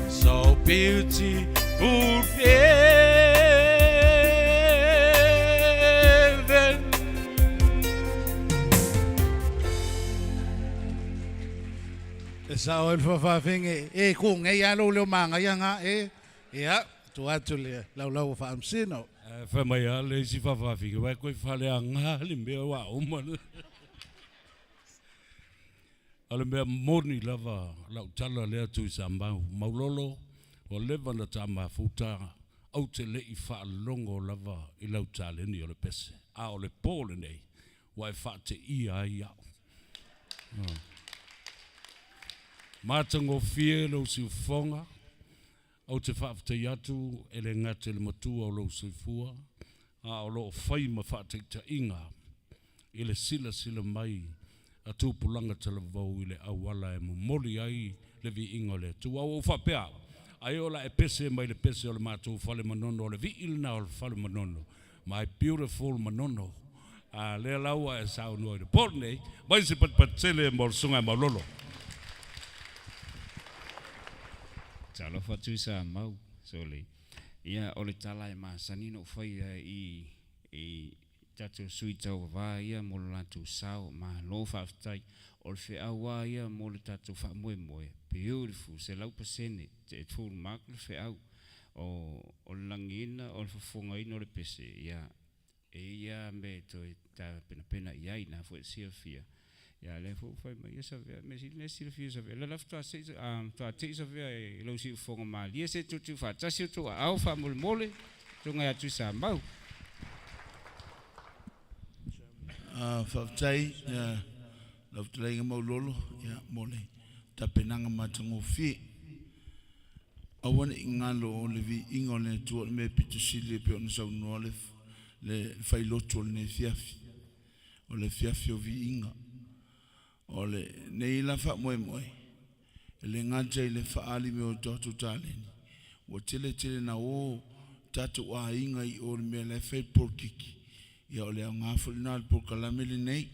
so beautiful heaven. Sa o fa fa finge e kung e ya lo manga ya nga e ya tu atu le lau fa amsino. Fa mai a le si fa fi vai koe fale a ngā le mea wa umana. Ale mea moni lava lau tala lea tu sa maulolo o leva na ta mafuta au te le I fa longo lava I lau taleni o le pese. A o le pole nei wai fa te ia ia. Mātango fie lau si ufonga au te whaaftai atu e le ngate le matua o lau soifua a o loo whai ma whaaftai ta inga I le sila mai a tūpulanga tala vau I le awala e mumoli ai le vi inga le tu au whapea ai ola e pese mai le pese o le mātou whale manono o le vi ilna o le whale manono my beautiful manono a le laua e sao noi le pornei mai se pat tele mo sunga ma lolo. Talo fatu sa mau sole. Ia ole tala e masanino fai I tatu sui tau wa ia mo latu sao ma lo faftai o le feaua ia mo le tatu fa moe beautiful se lau pasene te full mark le feau o langina o le fafonga ino le pese ia ia me to ta pena ia ina fo sia fia ia le fo fai mai ia sa me si ne si fia sa le lafta se ta te sa vea lo si fonga ma ia se tu fa tasi tu au fa mole tu ngai atu sa mau Faftai lau telai nga maulolo ia mole tapenanga matangofi awana ingalo o le vi ingo le tu me pitusili pe ona sau no le failoto le fiafi o le fiafi o vi inga o le nei la fa moe le ngaja le fa ali me o toto taleni o tele na o tatu a inga I o me le fai porkiki ia o le ngafo na por kalameli nei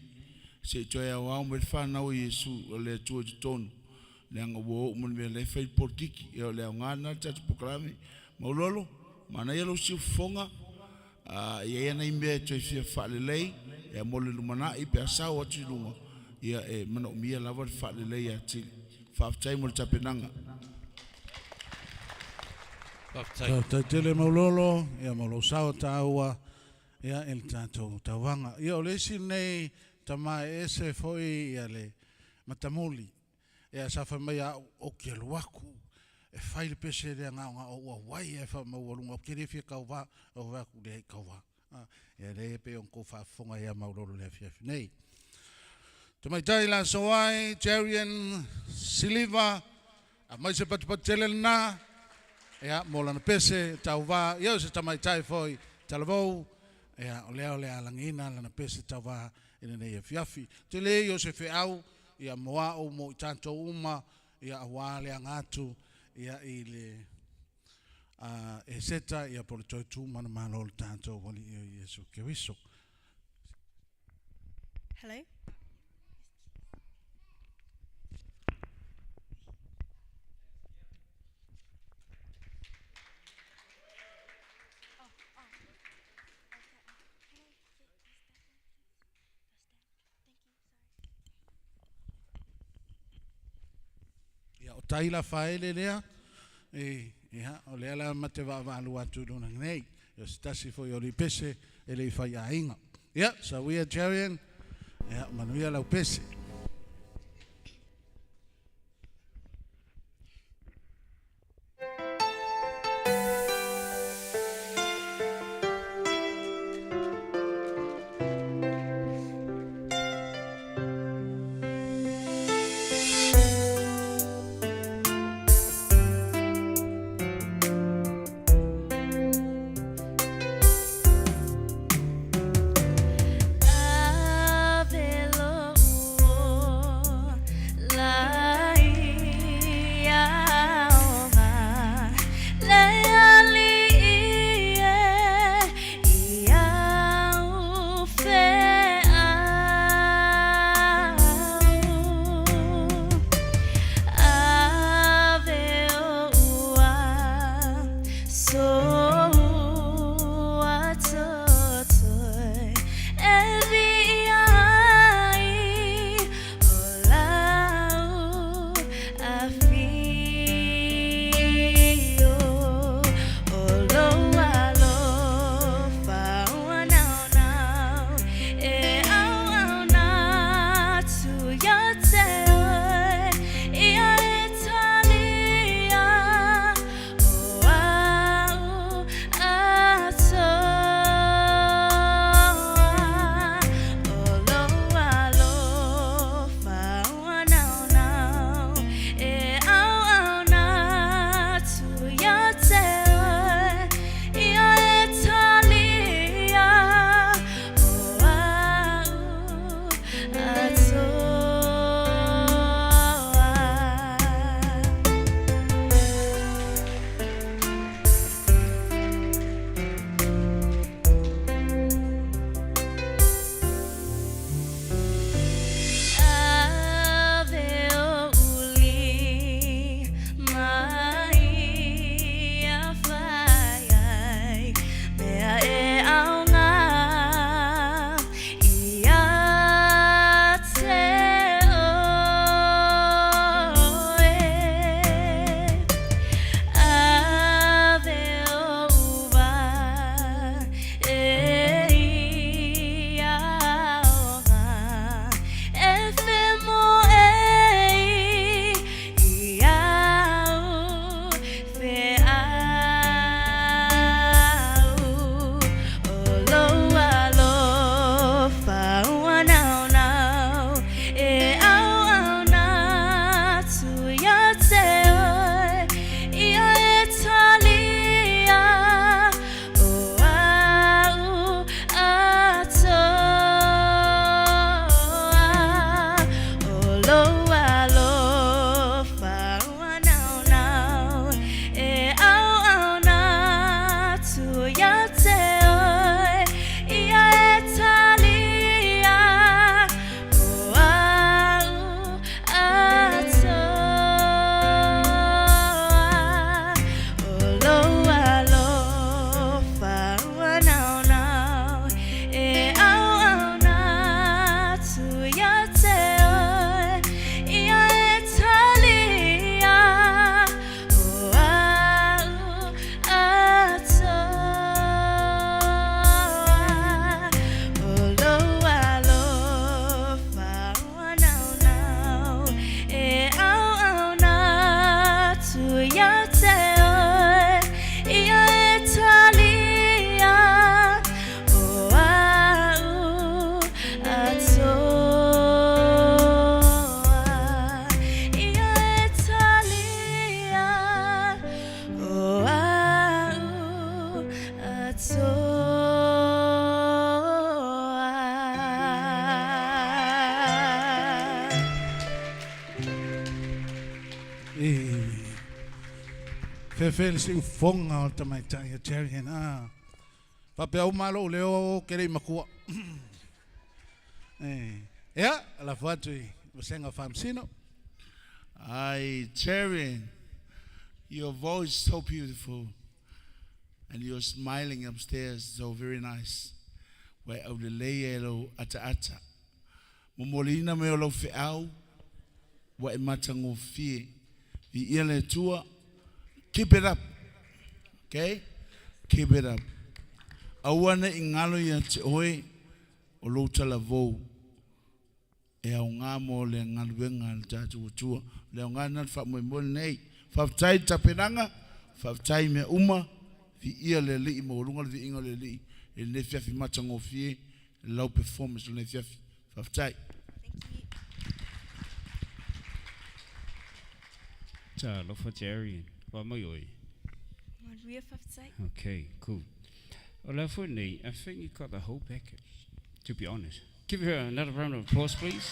se toya wa mo fa na o Yesu o le tu ton le anga wo mo le fai porkiki ia o le ngana tatu poklami maulolo mana ia lo si fonga ia na imbe to fia fa le lei ia mo le lumana I pe sa o ti lunga ia mana o mia lava fa le lei ia ti fa tai mo tapenanga Ta tele maulolo, ia maulo sao taua, ia el tato tawanga. Ia o lesi nei tama ese foi ia le matamuli. Ia safa mai a o kia luaku. E whaile pese rea ngā o wai e wha maualunga. O kere fia kauwa, o waku le kauwa. Ia re pe on ko whafonga ia maulolo le fiafi nei. Tamai tai la soai, Jerian Siliva, a mai se patele na, ia mola na pese tau va ia se tamai tai foi talavou ia o le alangina na pese tau va ina nei fiafi te le yo se fe au ia moa o mo tanto uma ia awale angatu ia ile e seta ia por toi tu mana malo tanto wali Yesu Kristo. Hello. Ia o taila faele lea ia o lea la mate vavalu atu luna nei ia stasi foi o pese e le fai ainga ia sa wia Jerian ia manuia lau pese Ave lo Fefel sing fonga o tamai tai a Cherian. Pape au malo leo kere makua. Yeah, la fuatui. Wasenga famsino. Aye, Terry, your voice is so beautiful. And you're smiling upstairs, so very nice. Where au le leelo ata. Momolina me o lo fe au. Wa e matango fie. Vi ile tua. Keep it up. Okay? Keep it up. Awana ingalo ya te oe. O lo tala vou. E au ngā mō le ngaluenga le tātou tua. Le au ngā nat wha mo nei. Whaftai tapenanga. Whaftai me uma. Vi ia le li mo lunga le vi inga le li. E le fiafi matango fie. Lau performance le fiafi. Whaftai. Ta lofa Jerry. Wa oi. Maria Fafzai. Okay, cool. Well, funny, I think you got the whole package, to be honest. Give her another round of applause, please.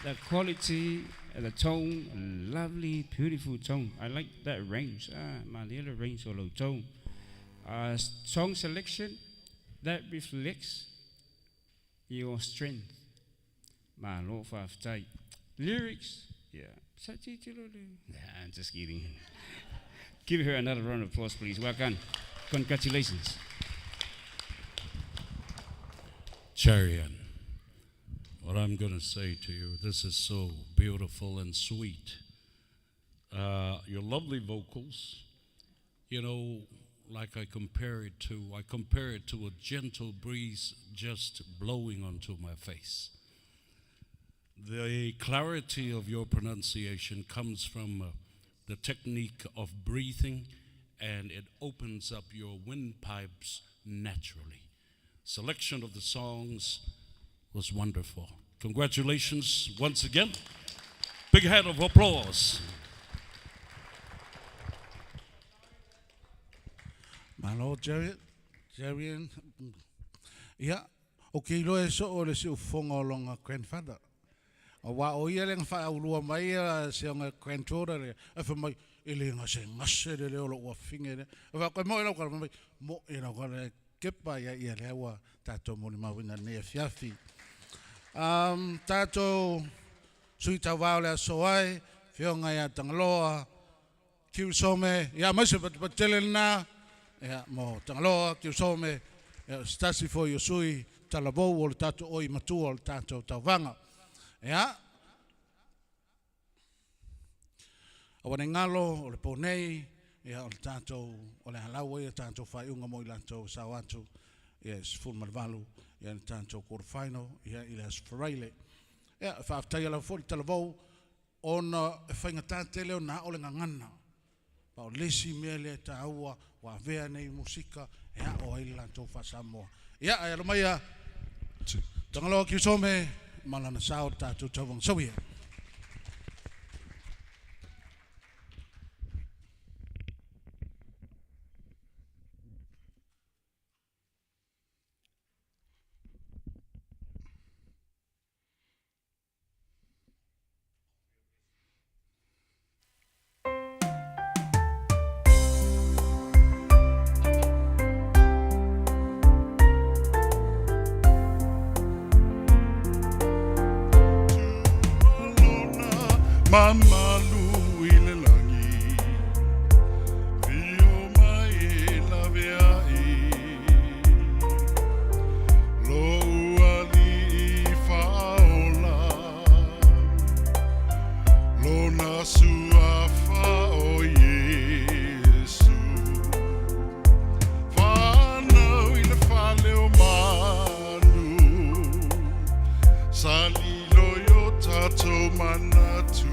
The quality, the tone, lovely, beautiful tone. I like that range. My little range or low tone. Song selection, that reflects your strength. My Lord Fafzai. Lyrics, yeah. Nah, I'm just kidding. Give her another round of applause, please. Welcome. Congratulations. Charian, what I'm going to say to you, this is so beautiful and sweet. Your lovely vocals, you know, like I compare it to a gentle breeze just blowing onto my face. The clarity of your pronunciation comes from the technique of breathing, and it opens up your windpipes naturally. Selection of the songs was wonderful. Congratulations once again. Big hand of applause. My Lord Jerry, yeah, okay, lo eso o le si ufonga longa grandfather. Wa o ia le fa ulua mai se nga controller le fa mai ile nga se ngase le o lo fingere va ko mo ina ko mai mo ina ko le kepa ia le wa tato mo ma wina ne fiafi tato suita wa le soai fionga ya tangloa kiusome ya mai se patelena ya mo tangloa kiusome stasi fo yo sui talabo o tato oi matu o tato tawanga. Ya, awane ngalo o le ponei, ya o le tātou o le halaua ia tātou whaiunga mo i lantou sawatu, ia full malvalu, ia le tātou quarterfinal, ia i le asfareile. Ia, whaaftai ala fori talavou, ona e whainga tātele o na o le ngangana, pa o lesi mea le tāua, wa vea nei musika, ia o i lantou whasamoa. Ia, ai alomaya, tangaloa ki some, malana sao tātou tawang sawia. Mamalu ile langi Vio mai la vea Lo ali faola Lo nasu afa o Yesu Fano ile fale o manu Sali lo yo tato manatu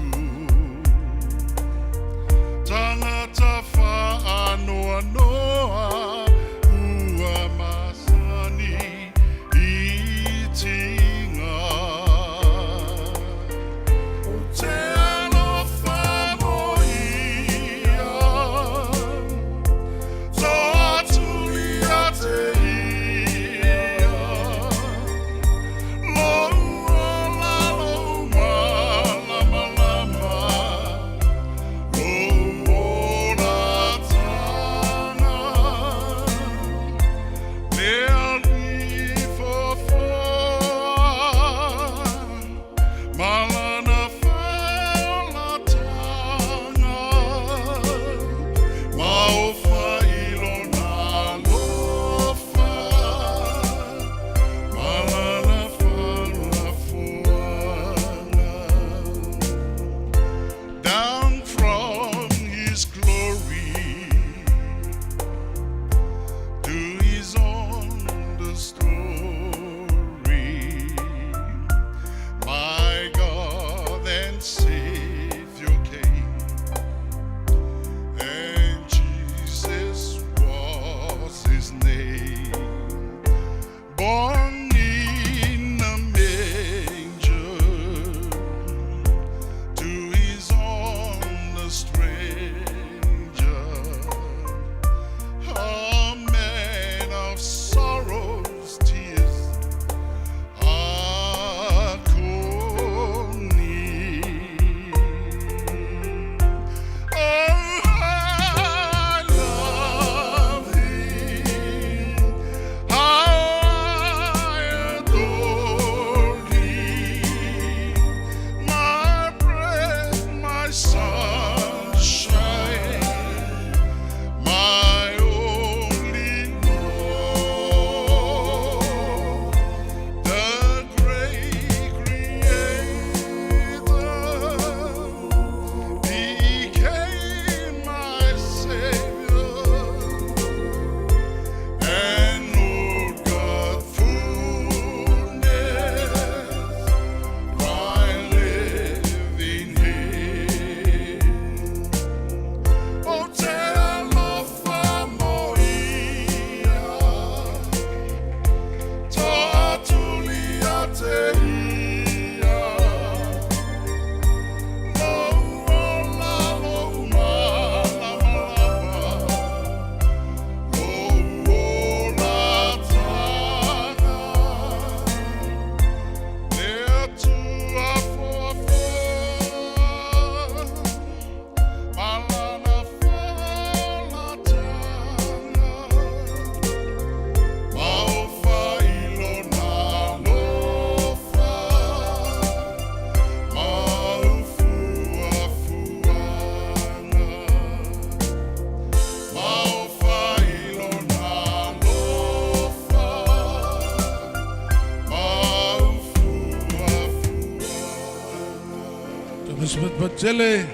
Misbet Batele,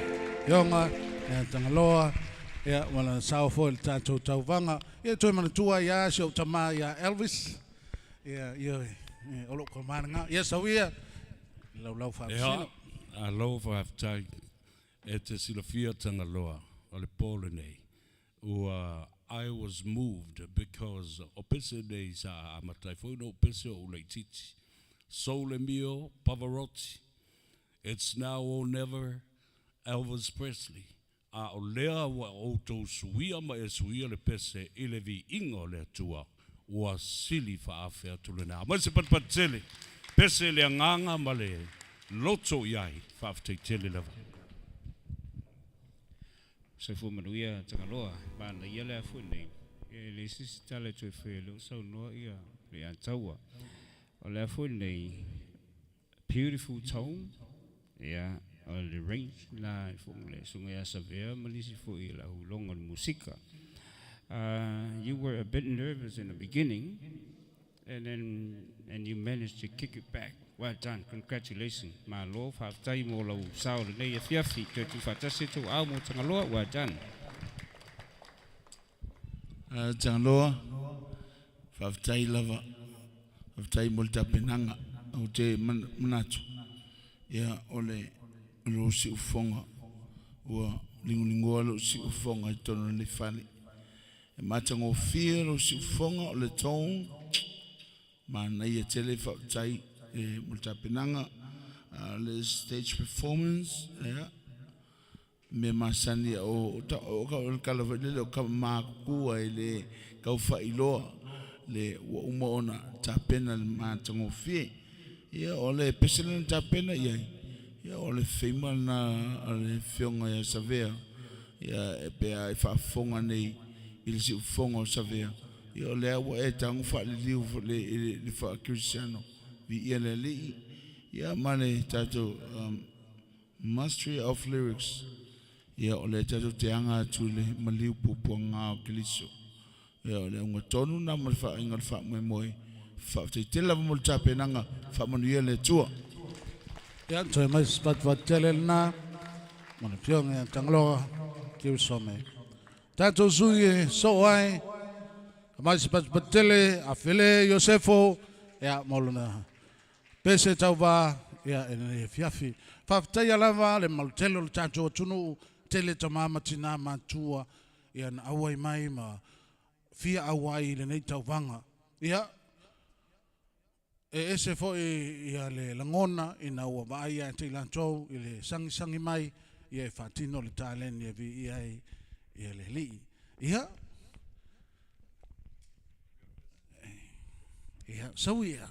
Yonga, and Tangaloa, yeah, well, South Foil Tato Tauvanga, yeah, Toimatua, ya, Shotama, ya, Elvis, yeah, yeah, Oloko Manga, yes, so we are low for Ja, aloha for have time. Et is the fear tangaloa, or the Polene. I was moved because opese days are mataifono opese o leititi. Sole mio Pavarotti. It's now or never Elvis Presley. A o lea wa auto suia ma e suia le pese ilevi ingo le tua. Wa sili fa afea tulena. Ma se pat tele. Pese le nganga ma le loto iai fa afte tele leva. Se fu manuia tangaloa, bana ia le afu nei. Le sisi tale tue fe lo sau noa ia le antaua. O le afu nei, beautiful tone, ia o le range la fu le sunga ia savea malisi fu i la hulonga musika. You were a bit nervous in the beginning, and you managed to kick it back. Well done, congratulations. My lord, have time all over Sao the Nay of Yafi, 35 to Almo Tangaloa, well done. Tangaloa, Faftai lava, Faftai multa penanga, Ote Manatu, Ya Ole Lucy Ufonga, or Lingualo Lucy Ufonga, Tono Nifali. A matango fear Lucy Ufonga, or the tone, Man, I tell you Faftai. Multa penanga le stage performance me masani o ka le ka ma ku le ka fa ilo le wa uma ona tapena ma tango fi ya ole pesel tapena ya ole fema na le fionga ya savea ya pe ai fa fonga nei il si fonga savea ya ole wa e tango fa le fa cristiano vi ele ya mane tato mastery of lyrics ya ole tato teanga tule maliu pupuanga o kiliso ya ole ngotonu na malfa ingal fa moi fa te tela mo tape nanga fa mo ele tua ya toi mai spat vatele na mo le piong ya tangloa ki some tato zui so ai mai spat vatele afele Josefo ya molona pese tauva ya ene fiafi faftai lava le maltelo le tato tunu tele tamama tina matua ya na awai mai ma fia awai le nei tauvanga ya ese foi ya le langona ina wa vai ya te lanto ile sangi mai ya fatino le talen ya vi ya le li ya so ya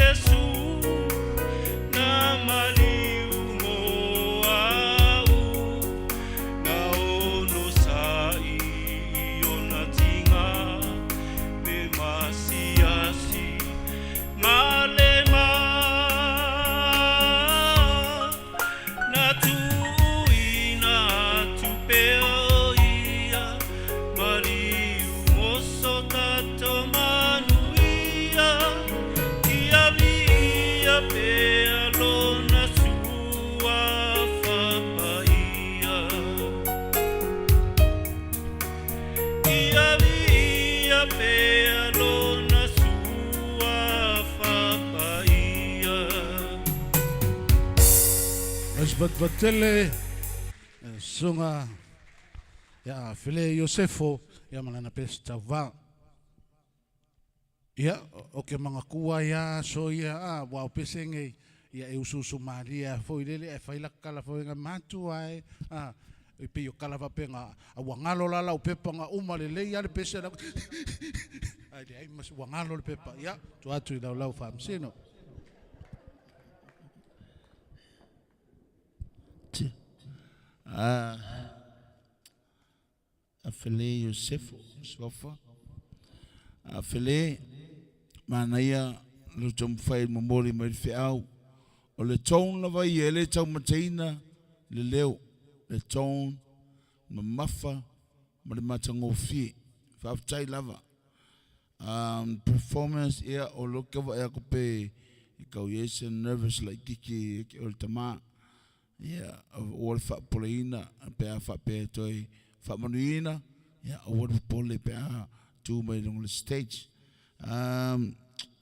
Yesu na maliu mo au na ono sai ona tinga me masiasi malema na tuina tupeo ia maliu moso tato manuia ia via pe alona sua fapaia ia via pe alona sua fapaia. Mas batele sunga ya file Yosefo ya malana pesta va. Ya oke mga kuwa ya so ya wa pesenge ya ususu Maria foi lele e fai la kala foi nga matu ai e pe yo kala va penga a wangalo la la pepa nga uma lele ya le pese na ai dai mas wangalo le pepa ya tu atu la la fam sino. Afele Yosefo sofa afele manaya lo tom fai memori mai fe au o le ton la vai ele tau mataina le leo le ton mamafa ma le matango fi fa tai lava performance ia o lo ke va ko pe ka yes nervous like kiki o tama ia o fa polina pe fa pe toi fa manuina ia o pole pe tu mai long stage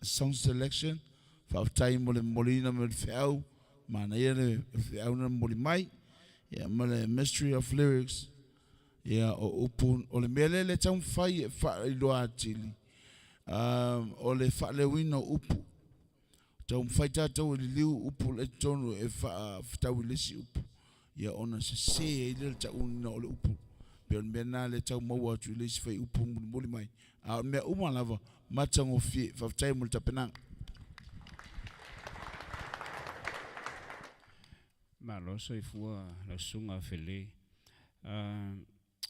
song selection fa time mo le molina me feu mana ia le feu na moli mai ia ma le mystery of lyrics ia o upun o le mele le tau fai fa lo atili o le fa le wino upu tau fai tau le liu upu le tonu e fa tau le si upu ia ona se le tau no le upu pe mena le tau mau atu le si fai upu moli mai a me uma lava matango fi fa tai mo tapena malo so ifua la sunga fele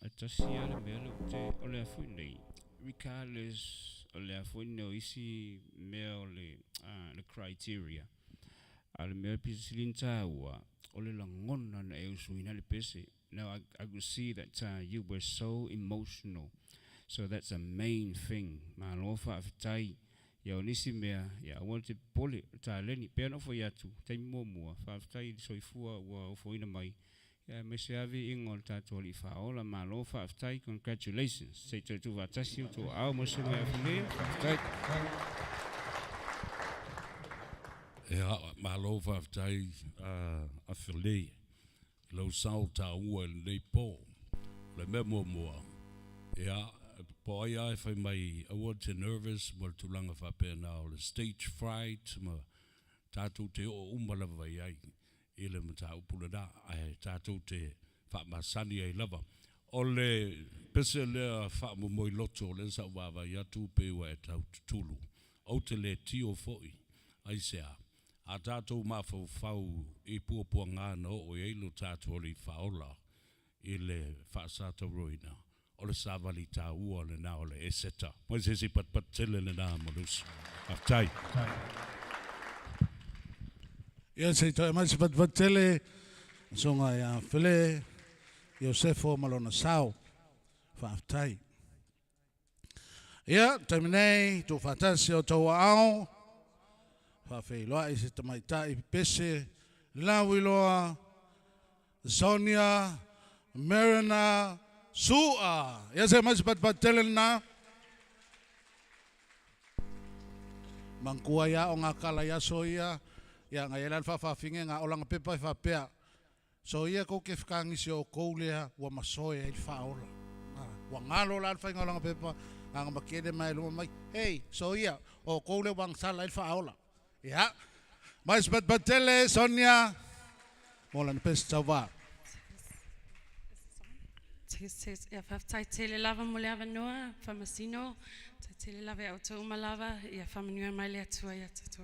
atasia le melo te ole afu nei regardless ole afu no isi me ole the criteria al me pisilinta wa ole la ngona na e usuina le pese. Now I could see that you were so emotional. So that's the main thing. Malofa aftai ya onisi mea ya wanted pole ta leni pena fo ya tu tai momo fa aftai so ifua wa fo ina mai ya mesavi ingol ta toli fa ola malofa aftai congratulations say to vatasi to au mo se mea fule aftai ya malofa aftai afile lo sauta ua le po le memo mo ya po ia if I may I was nervous mo tulanga fa pe now the stage fright ma tatu te o umala vai ai ile mata upula da ai tatu te fa masani ai lava ole pese le fa mo moi loto le sa va ya tu pe wa tau tulu o te le tio foi ai sea a tatu ma fau I pu nga no o ai lo tatu li faola ile fa sa to roina o le savali ta ua le na o le eseta. Mo se si pat tele le na molus. Aftai. Ia se toi mai se pat tele songa ya fele Yosefo malona sao fa aftai. Ia terminei tu fantasio o tau ao fa feiloa I se tamaitai pese lawiloa Sonia Marina Sua. Ya se mas pat telen na mangkua ya o ngakala ya soia ya ngayalan fa finge nga olang pepa fa pea soia ko ke fkangi sio ko lea wa masoia I faola wa ngalo la fa ngolang pepa ang makede mai lu mai hey soia o ko le wang sala I faola ya mas pat tele Sonia molan pesta va ja fa tele lava mo lava noa fa masino tele lava o to malava ja fa manua mai le tua ja to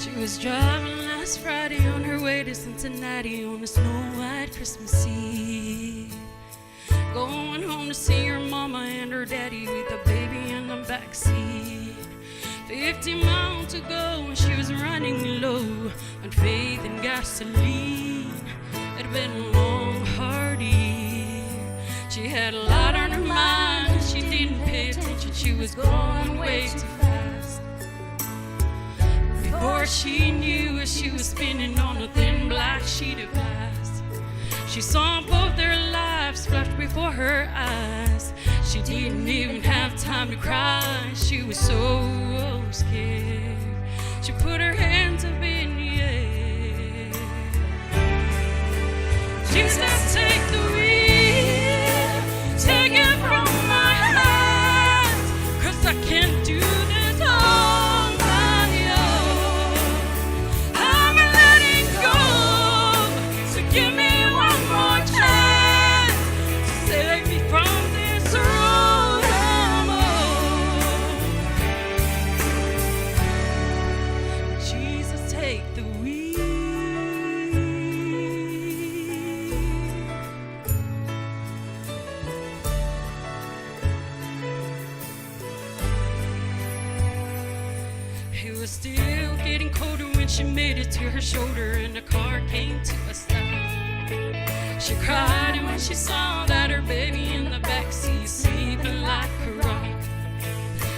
She was driving last Friday on her way to Cincinnati on a snow-white Christmas Eve. Going home to see her mama and her daddy with the baby in the backseat. 50 miles to go and she was running low on faith and gasoline. It'd been a long, hard year. She had a lot on her mind and she didn't pay attention. She was going way too fast. Before she knew it, she was spinning on a thin black sheet of glass. She saw both their lives flash before her eyes. She didn't even have time to cry. She was so scared. She put her hands up in the air. Jesus, take the wheel. Take it from my hands, 'cause I can't do this on my own. I'm letting go. So give me one more chance to save me from this road I'm on. Jesus, take the wheel. It was still getting colder when she made it to her shoulder and the car came to a stop. She cried and when she saw that her baby in the backseat sleeping like a rock.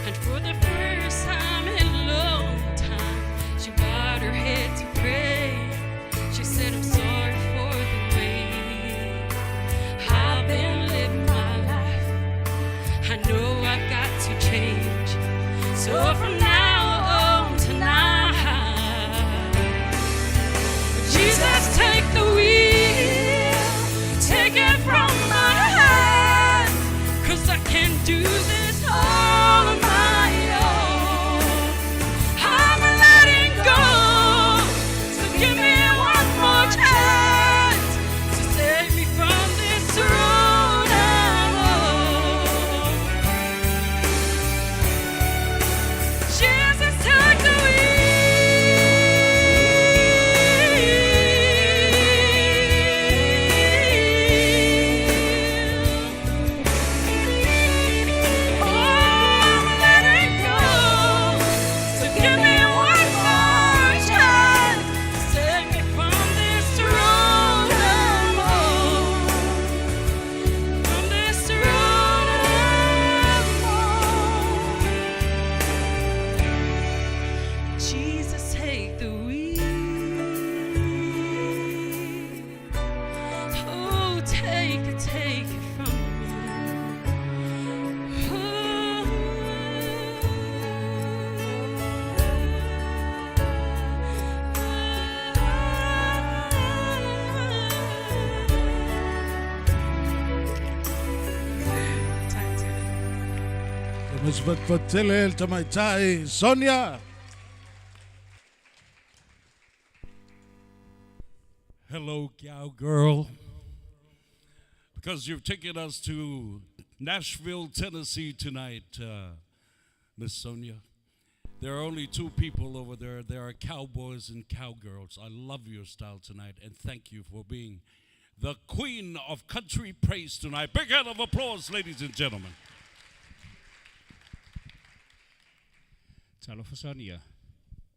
And for the first time in a long time, she bowed her head to pray. She said, I'm sorry for the way I've been living my life. I know I've got to change. So from now on tonight, Jesus, take the wheel. Take it from my hands, 'cause I can't do this all on my own. I'm letting go. So give me one more chance to save me from this road I'm on. Jesus, take the wheel. Oh, I'm letting go. So give me one more chance to save me from this road I'm on. From this road I'm on. Jesus, take the wheel. Oh, take it from me. Mas vatele el tamaitai Sonia. Hello, cowgirl. Because you've taken us to Nashville, Tennessee tonight, Miss Sonia. There are only two people over there. There are cowboys and cowgirls. I love your style tonight, and thank you for being the queen of country praise tonight. Big hand of applause, ladies and gentlemen. Talo for Sonia.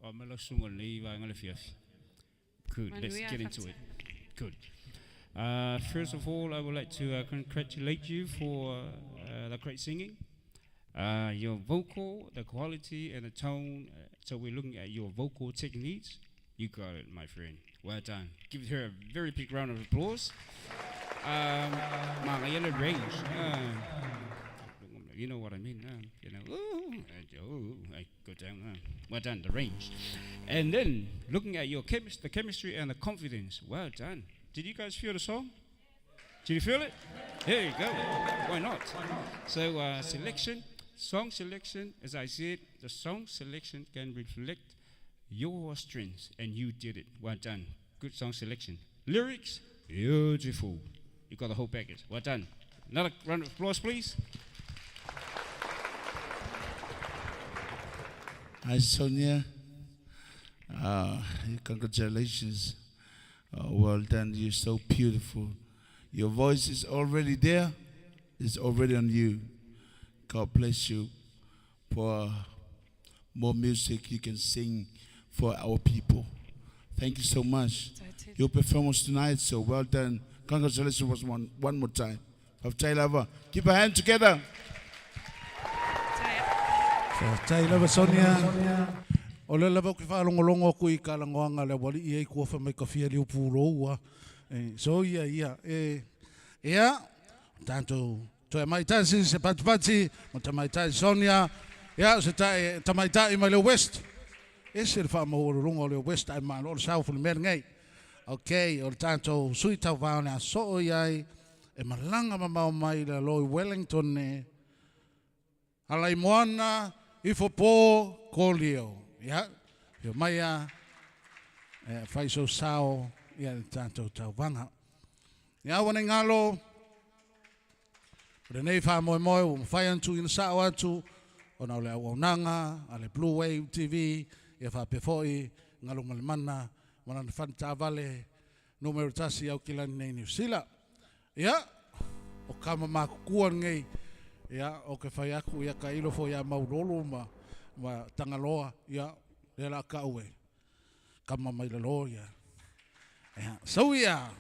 O mela sunga ni wa ngale fiafi. Good. Let's get into it. Good. First of all, I would like to congratulate you for the great singing. Your vocal, the quality and the tone. So we're looking at your vocal techniques. You got it, my friend. Well done. Give her a very big round of applause. Mga range. You know what I mean? You know, I go down. Well done, the range. And then looking at your the chemistry and the confidence. Well done. Did you guys feel the song? Did you feel it? There you go. Why not? So song selection, as I said, the song selection can reflect your strengths, and you did it. Well done. Good song selection. Lyrics, beautiful. You got the whole package. Well done. Another round of applause, please. Hi, Sonia. Congratulations. Well done. You're so beautiful. Your voice is already there. It's already on you. God bless you for more music you can sing for our people. Thank you so much. Your performance tonight, so well done. Congratulations one more time. Keep a hand together. Tai lava Sonia. O le lava ki whaalongolongo ku I kalangoanga le wali I kua wha mai ka whia liu pūroua. So ia. Ia, tanto toi mai tasi se patipati, mo ta mai tai Sonia. Ia, se ta mai tai mai le West. E se le wha maururunga le West, ai maa lor sau fuli mera ngai. Okay, o le tanto sui tau whao nea so iai, e malanga mamau mai le loi Wellington ne. Alai moana, ifo po kolio. Ya, yo maya fai so sao ya tanto tau vanga. Ya wana ngalo renei fa moi o fai antu in sao atu ona le awananga ale Bluwave TV ya fa pefoi ngalo malmana wana fanta vale numero tasi au kila nei New Zealand. Ya o kama makua ngai ya o ke fai aku ya ka ilo fo ya maulolo ma tangaloa ya le la kaue kama mai le loia so ya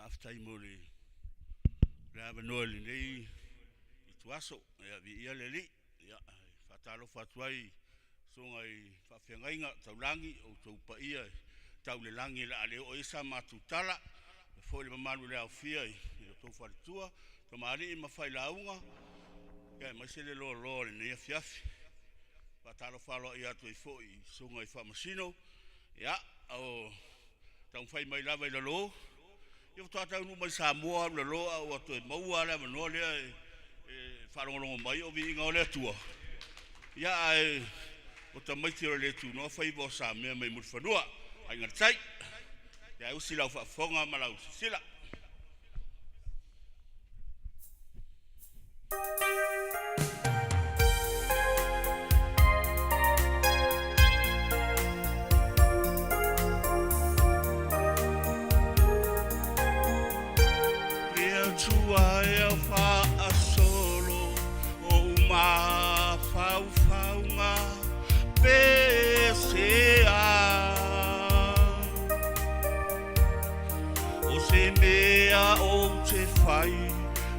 after imole la benoli nei ituaso ya vi ya leli ya fatalo fatwai songai fafengainga taulangi o taupa ia taulelangi la ale o isa matutala fo le mamalu le afia I to faritua to mari I mafai launga ya mai se le lo ne afiafi patalo falo ia to fo I sunga I famasino ya o tau fai mai lava I lo yo to ata no mai Samoa le lo o to maua le no le falo lo mai o vi ngole tua ya o ta mai tiro le tu no fai bo sa me mai murfanua ai ngatai ya usila fa fonga mala usila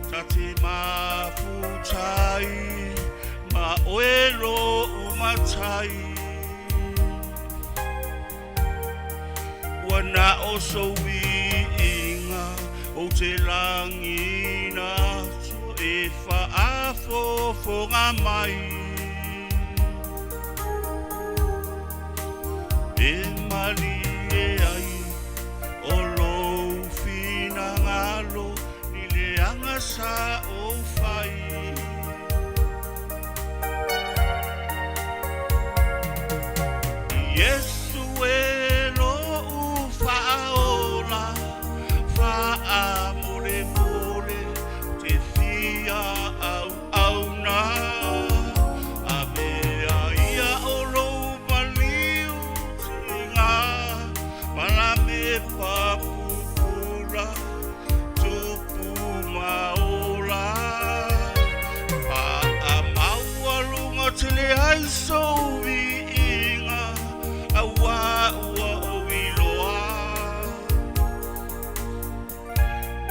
Tate mafutai ma oelo umatai wana oso wiinga o te langina so e whaafo fonga mai e mali e ai o lo fina ngalo sa o fai Yesu e lo u faola fa amore mole te fia au na ave ia o lo valiu tinga malame papula Tele ai so vi inga awa o iloa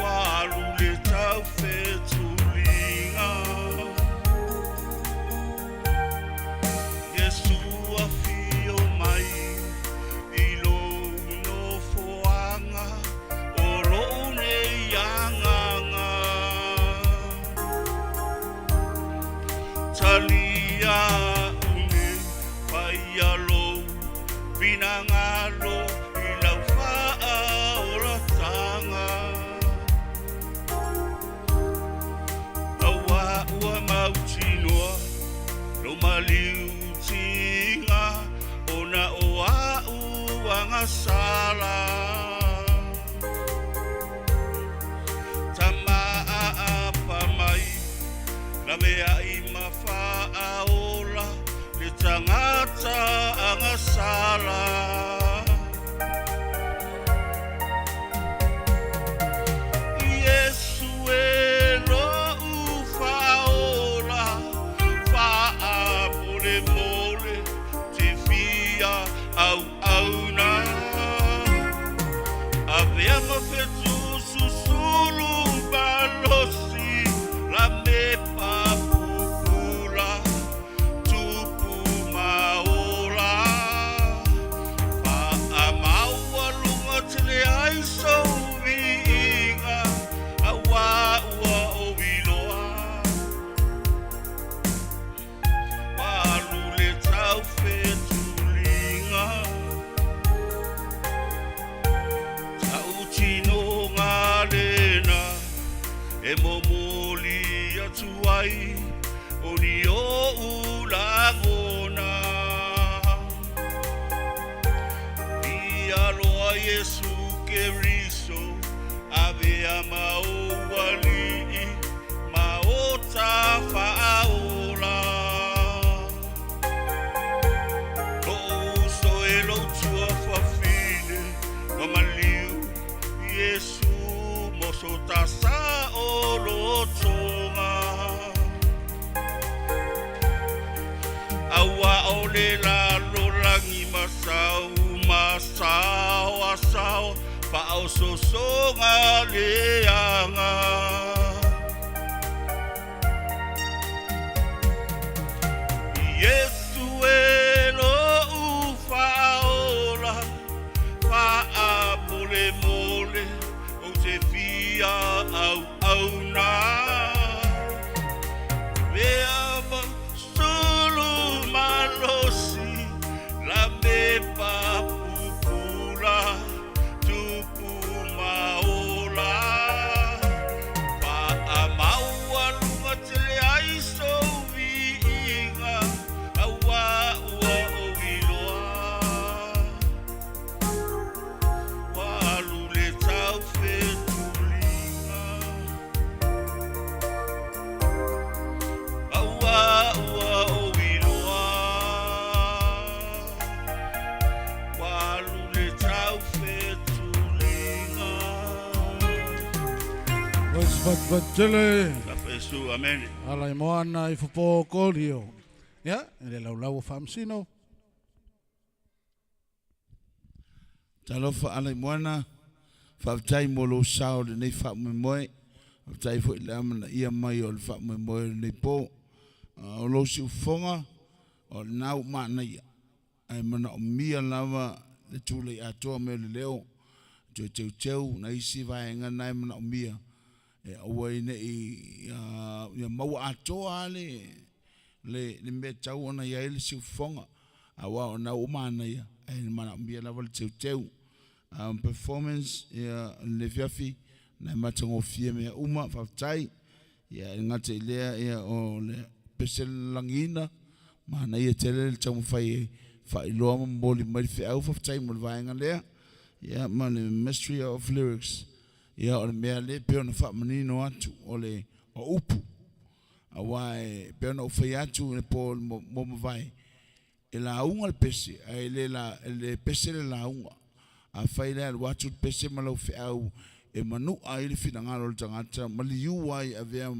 walu le tau fetulinga Yesu afio mai ilo no foanga o lo ne yanganga tali une paialo vinangalo ilau faa ora tanga awa ua mautinoa lo maliu tinga ona oa uanga sala tama apa mai la mea I mawhaaola le tangata angasala. Yesu e lo ufaola faa mole mole te fia au auna. Avea mawhetu susulu balosi la me papukula tupu maola. Faa maua lunga tele aiso vinga awa ua o viloa. Walu le tau fetulinga tino ngā lena e momoli atu ai o ni o ulangona. I aloa Yesu ke riso ave a mauali maota whaaola. Ko so e lo tua whawhine no maliu Yesu moso tasa o lotonga. Awa o le lalo langi masau masau asau pa o sosonga leanga. Yesu e lo ufaola faa mole mole o te fia au auna. Mea ma sulu malosi la me papukula tupu maola. Faa maua lunga tele aiso vinga awa ua o viloa. Walu le tau fetulinga awa ua o viloa. Walu le tau fetulinga. Wat tele. Ka fesu amen. Ala I moana I fupo kolio. Ya, ele lau famsino. Talofa ala I moana whaatai mo lo sao le nei wha moe. Whaatai fo I le amana ia mai o le wha moe le nei po. O lo si ufonga o le nau maana ia. Ai mana o mia lava le tūle I atoa me le leo. Teu na isi vaenga nai mana o mia. E aua I ne I maua atoa le me tau ona ia ele si ufonga. Awa o nau maana ia. Ai mana o mia lava le teu. Performance le fiafi na matango fie me uma whaatai ia ngate ilea ia o le pesel langina mana ia tele le tamu whai loa mamboli mai fi au whaatai mo le vaenga lea ia ma le mystery of lyrics ia o le mea le peo na whaamanino atu o le o upu awa e peo na ufai atu ne po mo mawai e la unga le pese ai le pese le la unga a whaile al watu pese malau whiau e manu a ili whina ngaro le tangata mali uai a vea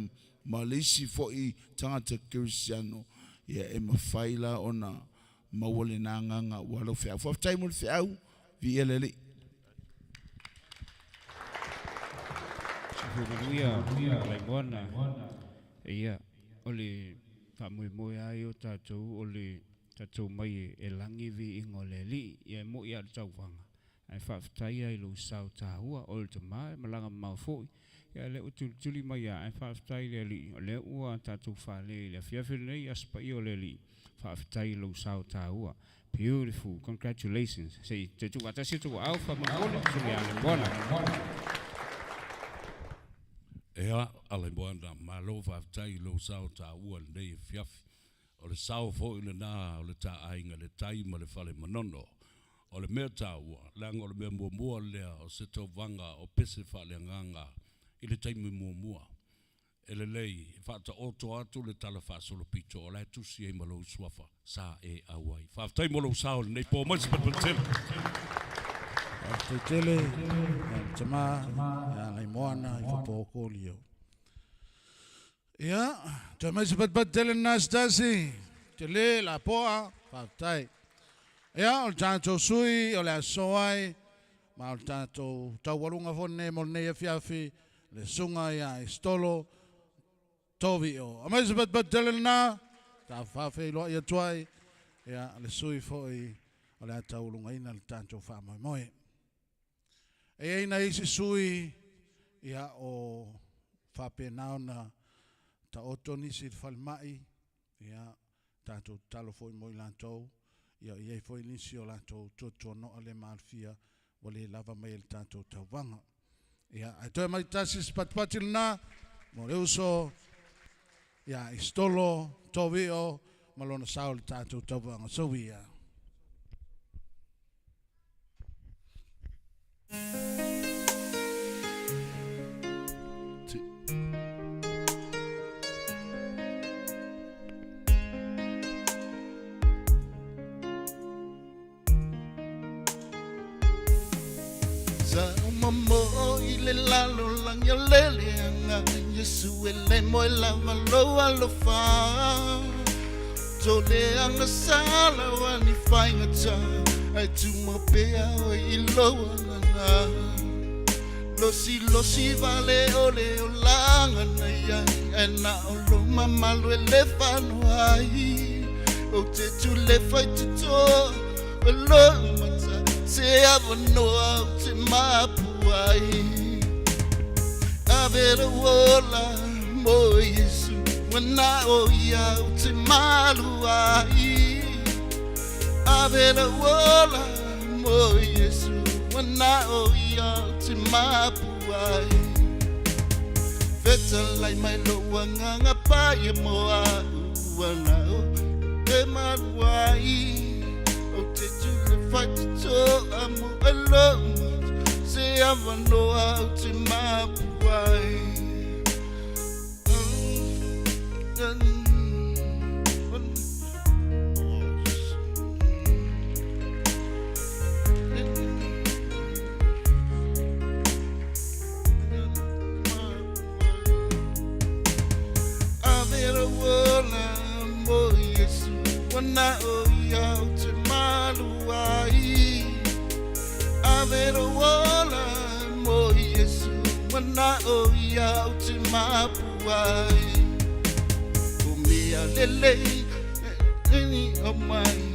ma leisi fo I tangata Kirisiano ia e ma whaila o na mawale na nganga walau whiau whaftai mo le whiau vi elele Hallelujah, lai moana. Ia, ole whamoe ai o tātou, ole tātou mai e langi vi ingo le li, ia mo ia tau wanga. Ai whaafitai ai lo sao tāhua, ole te mai, malanga mawhoi. Ia le utuli mai ai whaafitai le li, le ua tātou whale, le fiawhiri nei aspa I o le li. Whaafitai lo sao tāhua. Beautiful, congratulations. Sei, te tu atasi tu au whamangole, tu ia le bona. Ea, ale moana, malo whaafitai lo sao tāhua nei fiafi. O le sao fo I le nā, o le tā ainga, le taima, le whale manono. O le mea tāua, langa o le mea mua lea, o se tau vanga, o pese whale nganga, I le taimi mua. Elelei, whata oto atu le tala whaasolo pito, o lai tusi e malo suafa, sa e awai. Whaftai molo sao, nei po mai sipat patele. Te tele, te mā, ia nei moana, i whapoko lio. Ia, te mai sipat patele nā stasi, te le, la poa, whaftai. Ia, o le tātou sui, o le asoai, ma o le tātou tauwarunga whone, mo nei a fiafi, le sunga ia i stolo, tovi o. A mai sipat patele nā, tā whawhi loa ia tuai, ia le sui foi, o le ataulunga ina le tātou whamoe moe. E eina isi sui, ia o whapenao na ta oto nisi whalmai, ia tātou talo foi moi lantou, ia iei foi nisi o lantou tuatono ale maalfia, wale lava mai le tātou tauwanga. Ia, ai toi mai tasi spatpatil na, mo le uso, ia istolo, tovio, malona sao le tātou tauwanga. So ia. Mamo ile lalo lang ya lele nga Yesu ele mo la malo alofa Tole ang sala wani fainga cha ai tu mo pe o ilo na Losi vale ole o langa na ya ena o lo mama lo ele fano ai o te tu le fai te to lo mata se avono te mapuai Avere wola mo Yesu wana o ya te maluai Avere wola mo Yesu wana o ya te mapuai Feta lai mai lo wanga pa ye mo a wana o te maluai te tu fight to amo alone say I know how to my boy I better wanna more yes when I owe you to Maluai Avero wala mo Yesu Wana o ya uti mapuai Umia lele Nini o mai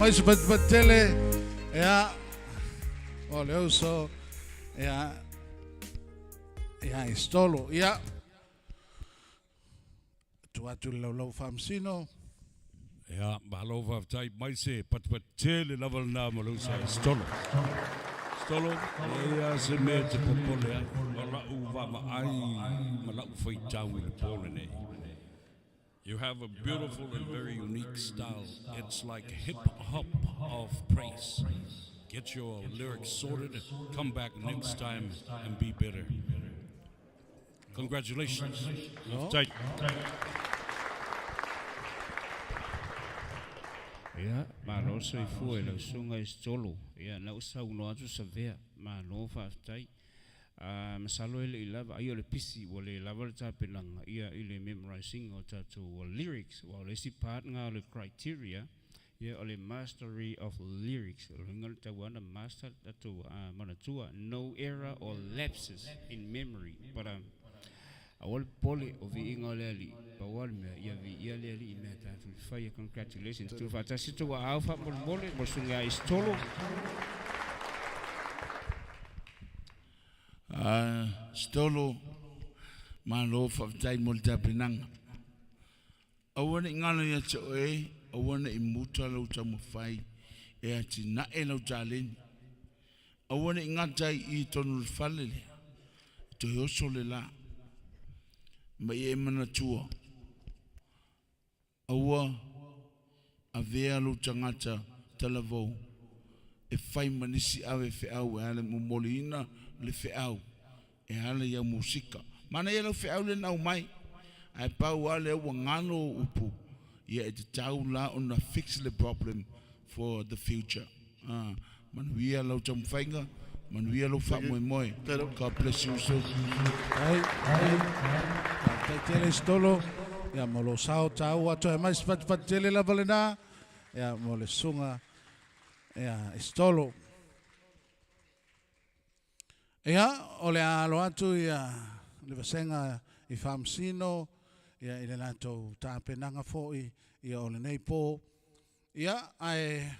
Mais batele, ia, o le uso, ia istolo, ia, tu atu lau famsino. Ia, malo whaftai mai se patele level na malo sa stolo. Stolo, ia se me te popole ai, malau wama ai, malau whaitau i le pole nei. You have a beautiful and very unique style. It's like hip-hop of praise. Get your lyrics sorted, come back next time and be better. Congratulations. Tight. Ia, malo se fue la sunga istolo. Ia, na usa uno atu savea, malo whaftai. Masalo ele lava ia le pisi o le lava le tapelanga ia ile memorizing o tatu lyrics o le si part nga le criteria ia o le mastery of lyrics o ngal tawana master tatu manatua no error or lapses in memory but awal pole o vi inga le ali bawal me ia vi ia le ali me tatu fire congratulations tu fata situ wa alfa mol mo sunga istolo Stolo malo whaftai mo le tapinanga. Awana i ngana ia te oe, awana i muta lau ta mawhai, e ati na e lau tāleni. Awane ngatai I tonu falele. To yoso le la. Ma ye mana tua. Awa avea lo tangata talavou. E fai manisi ave fe au e ale momolina le fe au. E ale ya musika. Mana ye lo fe au le nau mai. Ai pau ale wangano upu. Ia e te tau la ona fix the problem for the future. Manuia lau tamu whainga. Manuia lau wha moe moe. God bless you so. Ai. Kai tele stolo. Ia mo lo sao tau ato e mais fat tele la valena. Ia mo le sunga. Ia stolo. Ia o le alo atu ia le vasenga I famsino. Ia I le nato tāpenanga fo'i. Ia o le nei pō. Ia ai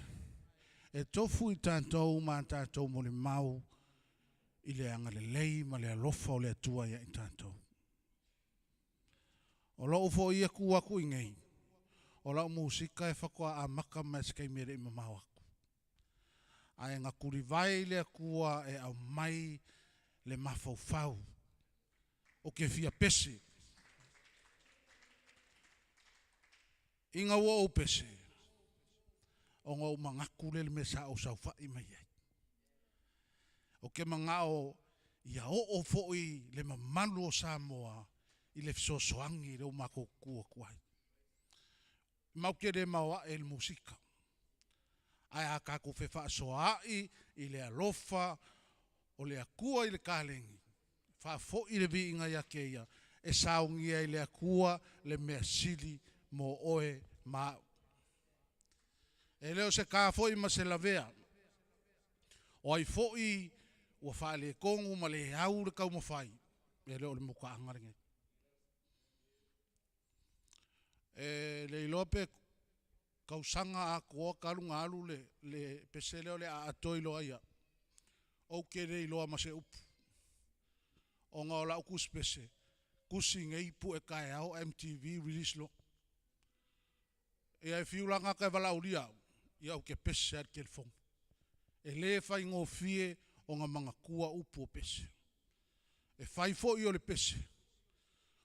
e tofu I tātou ma tātou mo le mau I le anga le lei ma le alofa o le atua ia I tātou. O lau fo ia ku aku I ngei. O lau musika e whakoa a maka mai skai mere I mamau aku. Ai ngā kuri vai le akua e au mai le mafau o ke fia pese. Inga ua o pese. O ngā mangaku le mesa o sau whai mai ai. O ke mangao ia o foi le mamalu o Samoa I le fisosoangi le o mako kua kuai. Mau ke re maua e le musika. Ai a kako whewha soai I le alofa o le akua I le kālengi. Wha fo I le vi inga ia keia. E saungia I le akua le mea sili mo oe ma. E leo se ka fo I ma se lavea. O ai fo I ua wha le kongu ma le au le kau mawhai. E leo le muka angaringe. E le ilope kausanga a kua karunga alu le pese leo le a atoi loa ia. O ke le iloa ma se upu. O ngā ola ukus pese. Kusi ngei pu e kai au MTV release lo. E ai fiulanga kai wala uria. Ia au ke pese ar ke fong. E le fai ngō fie o ngā mga kua upu o pese. E fai fo I o le pese.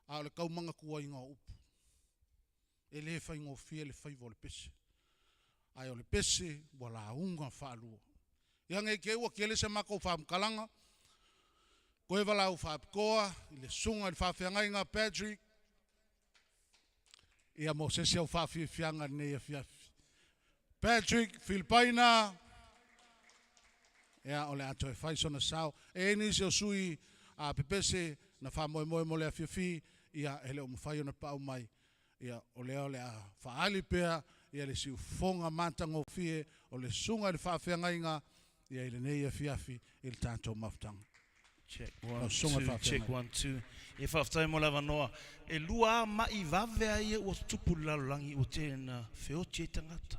A le kau mga kua I ngā upu. E le fai ngō fie le fai vo le pese. Ai o le pese wala unga whaalua. Ia ngai ke ua kele se mako whaamkalanga. Koe wala u whaapkoa. I le sunga I le whawhiangai ngā Patrick. Ia mo sese au whawhianga nei a fiafi. Patrick, Filipaina. Ia ole ato e whaisona sao. E nisi o sui a pepese na whamoe moe mo le a fiafi. Ia ele o mwhai ona pau mai. Ia ole a whaali pea. Ia le si ufonga mantango fie. O le sunga I le whawhiangai ngā. Ia I le nei a fiafi. I le tātou mafutanga. Check 1 2 check 1 2 e whaftai mo lava noa e lua mai vavea ia ua tupu lalolangi o tēna whioti e tangata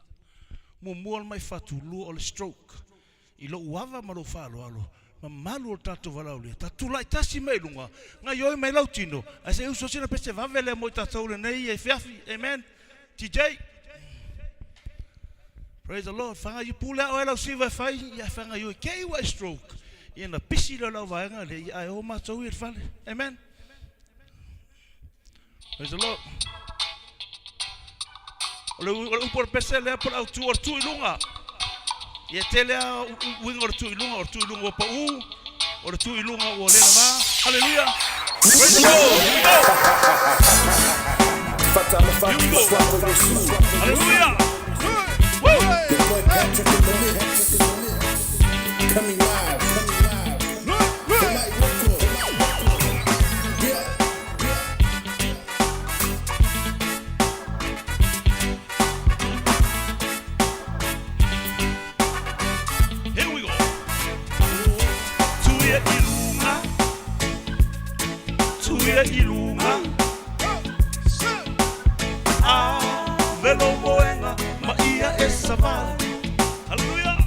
mo mua mai whatu lua o le stroke I lo uava ma lo whalo alo ma malu o tato walau lia tatula I tasi mei lunga ngā ioi mai lau tino a se uso sina pese vavea lea mo I tatou le nei e whiafi amen TJ praise the Lord whanga I pula o e lau siwa whai ia whanga ioi kei wa stroke Ia na pisi la lau vaenga le ia e o mātou I fale. Amen. Praise the Lord. O le upor pese lea por au tu or tu ilunga. Ia te lea winga or tu ilunga o pa u. Or tu ilunga o le lava. Hallelujah. Praise the Lord. Here we go. Hallelujah. Woo. Coming live. Ilunga velo moenga ma ia e savala hallelujah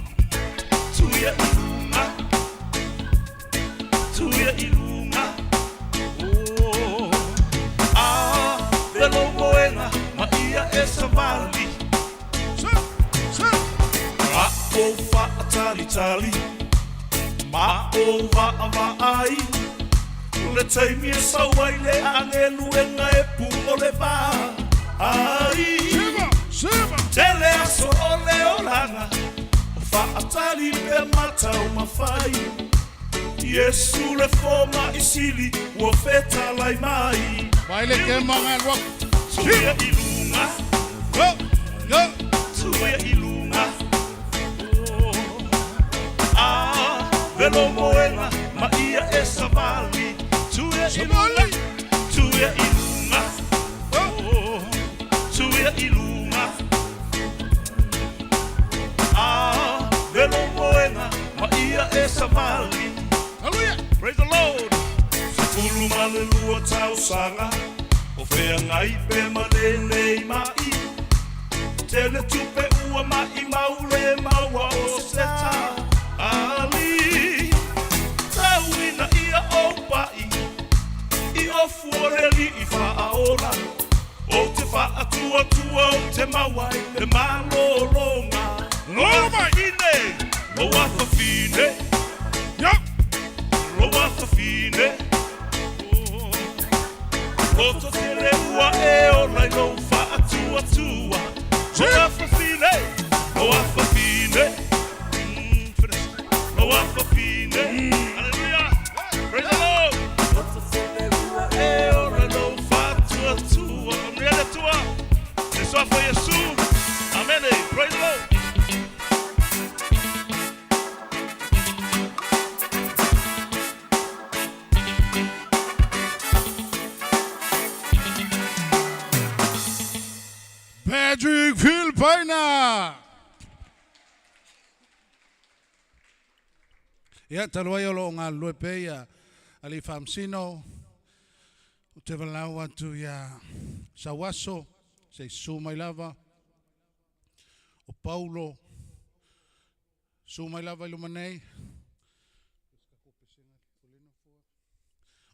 tuia ilunga velo moenga ma ia e savali o fa tali Ma o va ai le taimi e sauai le angelu e ngai pu o le va ai tele aso o le olanga o fa atali pe mata o mafai Yesu le foma isili o feta lai mai Baile ke mga wak Tuya ilunga Yo Tuya ilunga Velo moena ma ia e savali Tuya ilunga Tuya ilunga Tuya ilunga Velo moena ma ia e savali Hallelujah Praise the Lord Fulu malelua tau sanga O fea ngai pe malele mai Tele tupe ua mai maule maua o seta Ali Tauina ia o pai I o fuoreli I whaaora O te whaatua tua o te mawai Le malolonga Loa ine Loa whawhine Loa whawhine Koto te reua e o lai no whaatua tua Loa whawhine Loa whawhine Loa whawhine Hallelujah Praise the Lord Koto te reua e o lai no whaatua tua Kamriele tua It's all for Jesus Amen Praise the Lord Patrick Philpaina. Ia talua ia lo ngā lue pe ia ali whamsino o te walau atu ia Sawaso se sumai lava o Paulo sumai lava ilumanei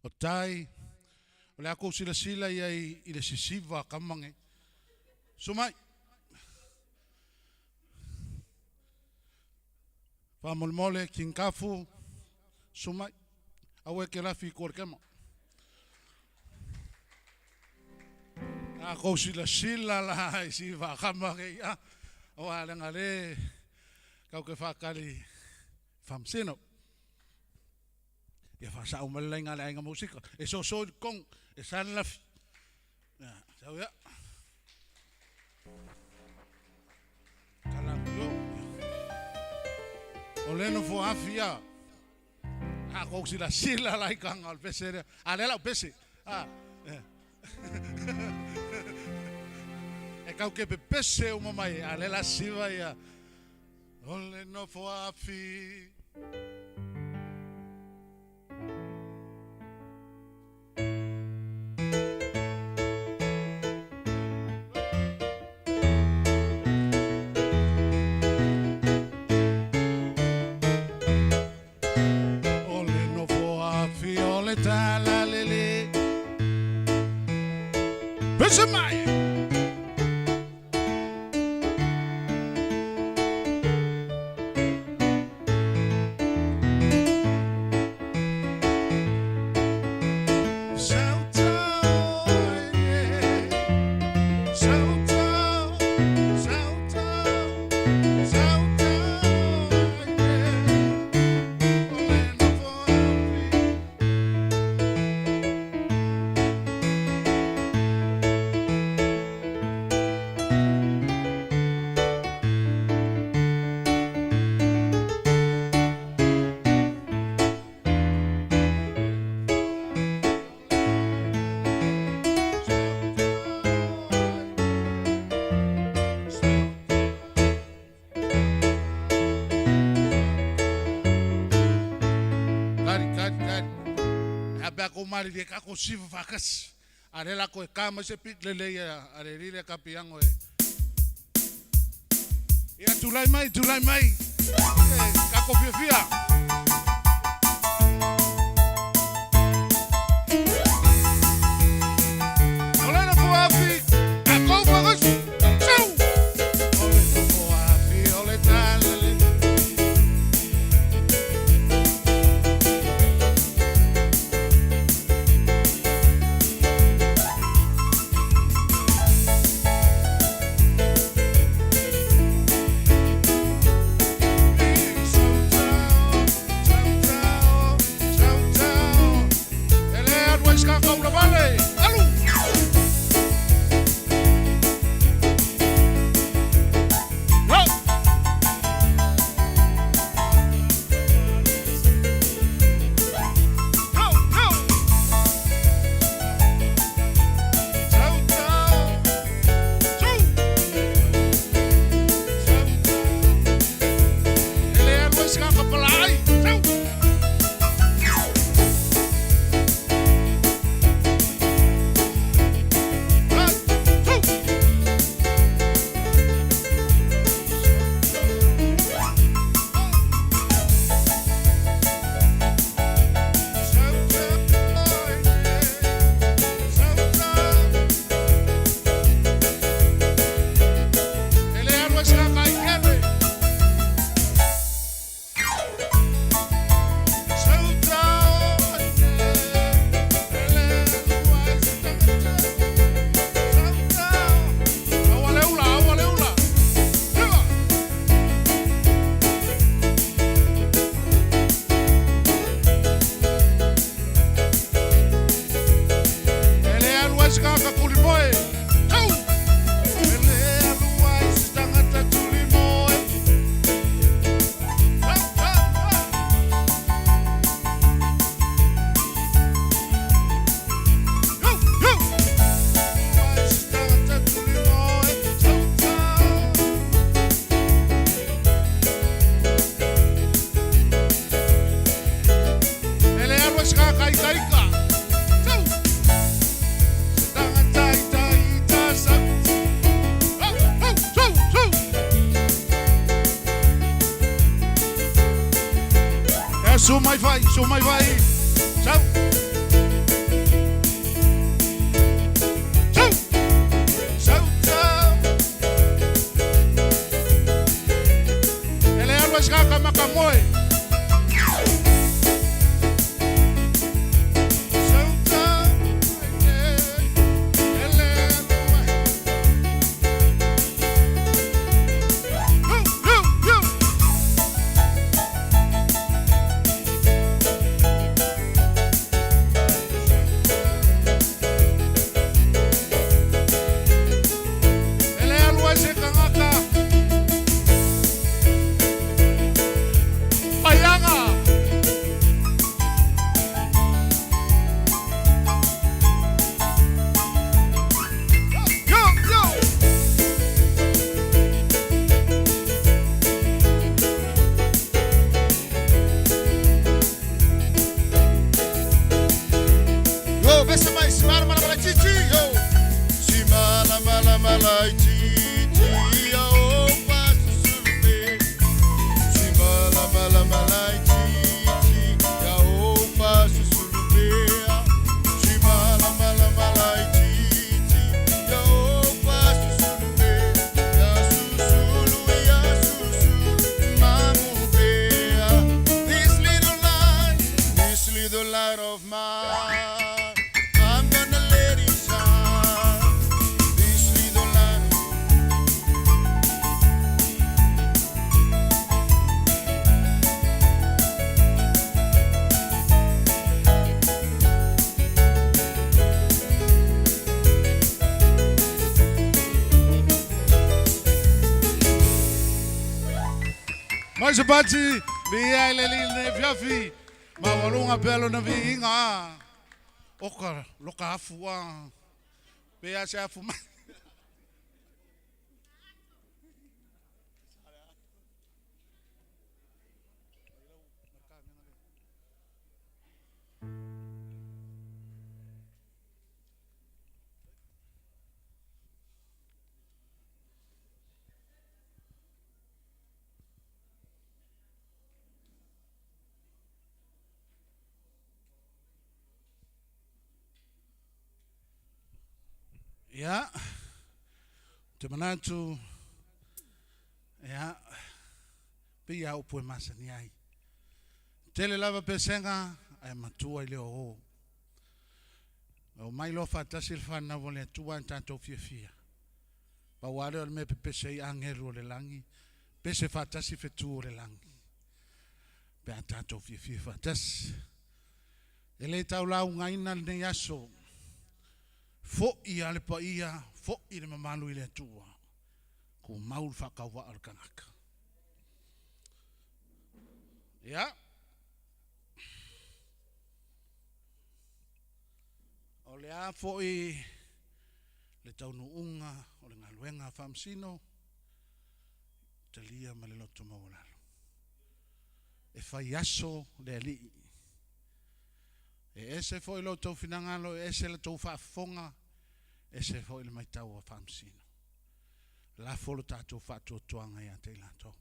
o Tai o le ako sila sila ia i le sisiva kamange sumai Famolmole kinkafu sumai awe ke rafi korkema a ko sila sila la si va kama ke ya o ala ngale kau ke fakali famsino ya fa sa umela ngale AIGA MUSIKA eso so kong esa la ya ya Oleno fo afia. A ko sila sila lai kanga al pese. Alela pese. E kau ke pese o mamai alela siva ya. Oleno fo afi. Besemai. Mari de kako siva fakas arela ko kama se pit lele ya arele kapiango ya tulai mai kako fia olena fo afi kako fakas chau olena fo afi ole talele alua se kaka kulimoe. Tau! Ele alua se tangata kulimoe. Sumai vai, sumai vai. Tchau. Tchau. Tchau, tchau. Ele é algo escaca macamoi. Mais bati via le ne fiafi ma walunga pelo na vinga oka loka afua pe a se afu Ya, te manatu, ya, pia upo masani ai. Tele lava pesenga, ai matua ile o. O mai lo fata silfana vole tua tanto fia. Pa wale me pese angelo le langi, pese fata si fetu le langi. Pe tanto fia fatas. Ele taula ngaina ne yaso. Fo ia le pa ia, fo i le mamalu i le tua. Ko maul whakawa al kangaka. Ia. O le a fo i le taunu unga, o le ngaluenga whamsino, te lia ma le loto mawalalo. E whai aso le ali. E ese foi lo tau finangalo, ese le tau whaafonga, ese foi le mai tau a whamsino. La folo tātou whātua tuanga ia te ilato.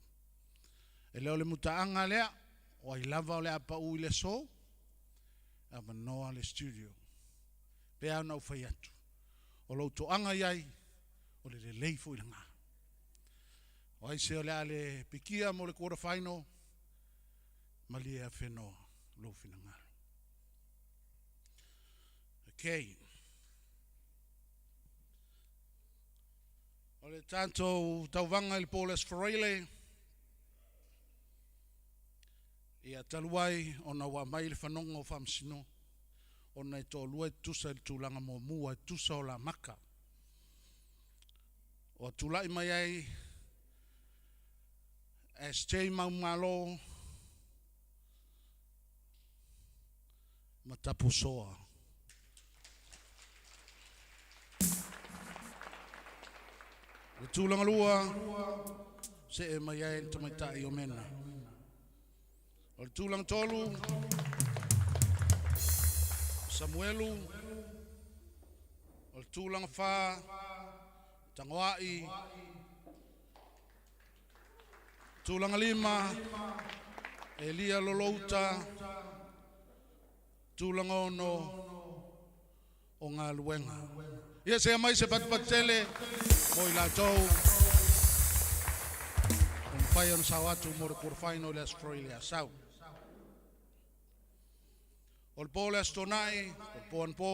E leo le mutaanga lea, o ai lava o le apa ui le so, a manoa le studio. Pea nau whai atu. O lo toanga iai, o le leifo i langa. O ai se o le ale pikia mo le quarter final, malia whenoa lo finangalo. Okay. O le tanto tauwanga il Paul Esferele. Ia taluai o na wa mai le whanonga o whamsino. ona e tōlua e tusa i tūlanga mō mua e tusa o la maka. O tūlai mai ai SJ Maumalo Matapu soa. O tūlanga lua se e mai ai tamaita i o mena. O tūlanga tolu Samuelu o tūlanga whā Tangoai tūlanga lima Elia Lolouta tūlanga ono o ngā luenga. Ia se mai se patpatele mo i la tau on whai on sawatu mo re quarterfinal le Australia South. O le pō le astonai, o le pō an pō,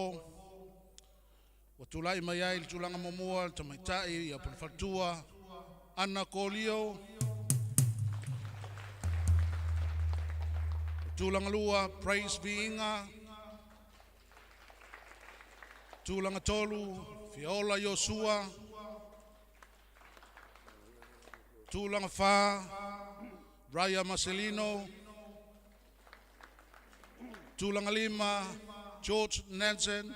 o tūlai mai ai le tūlanga momua, le tamaitai, i a pulfatua, Ana Kolio, tūlanga lua, Praise Viinga, tūlanga tolu, Fiola Yosua, tūlanga whā, Raya Marcelino, tūlanga lima, George Nansen,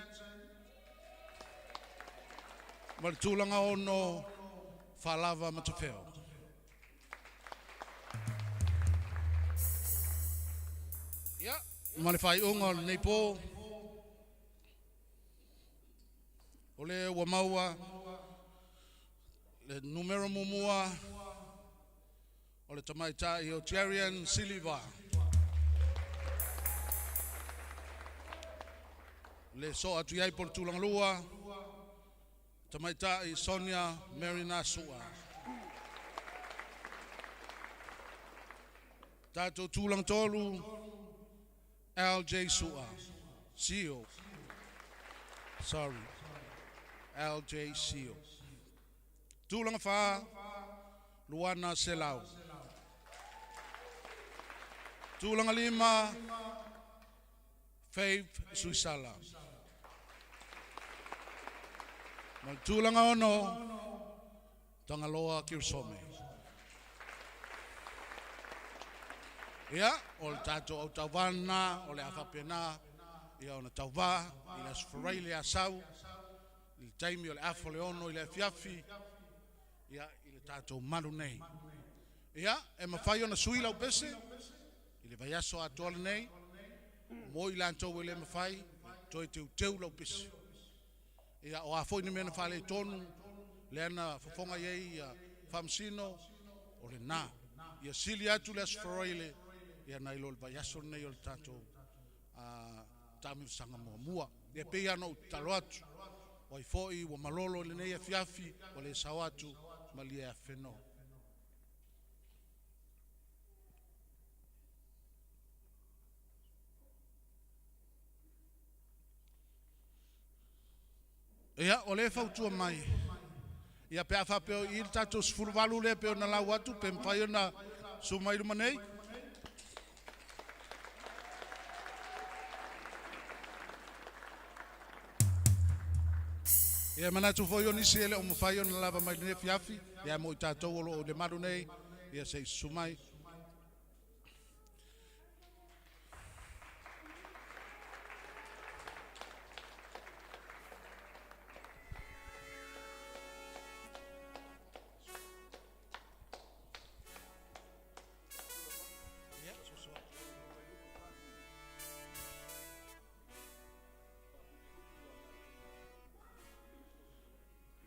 ma le tūlanga ono, Whalava Matawheo. Ia, ma le whai unga le nei pō, o le ua maua, le numero mumua, o le tamaitai o Jarian Silva. Le so atu iai por tūlanga lua, tamaitai Sonia Marina Sua. Tātou tūlanga tolu, LJ Sua. Sio. Sorry. LJ Sio. Tūlanga whā, Luana Selau. Tūlanga lima, Faith Suisala. Ma tūlanga ono, Tangaloa Kirsome. Ia, o le tātou au tauwana, o le awhapena, ia o na tauwa, i le asfareile a sau, i le taimi o le afo le ono, i le fiafi, ia i le tātou manu nei. Ia, e mawhai o na suila o pese, i le vaiaso a toale nei, mo i lantou e le mawhai, toi te uteu lau pese. Ia o a foi ni mena whale tonu, le ana whafonga iei a whamsino, o le nā. Ia sili atu le asfareile, ia nai lo le vaiaso nei o le tātou tāmiu sanga mua mua. Ia pei ano talo atu, o i foi, o malolo le nei a fiafi, o le sao atu, ma lia a wheno. Ia, o le fautua mai. Ia pe a whapeo i le tātou sifurwalu le peo na lau atu, pe mwhai o na sumairu manei. Ia mana tu foi o nisi ele o mwhai o na lava mai le fiafi, ia mo i tātou o le maru nei, ia se sumai.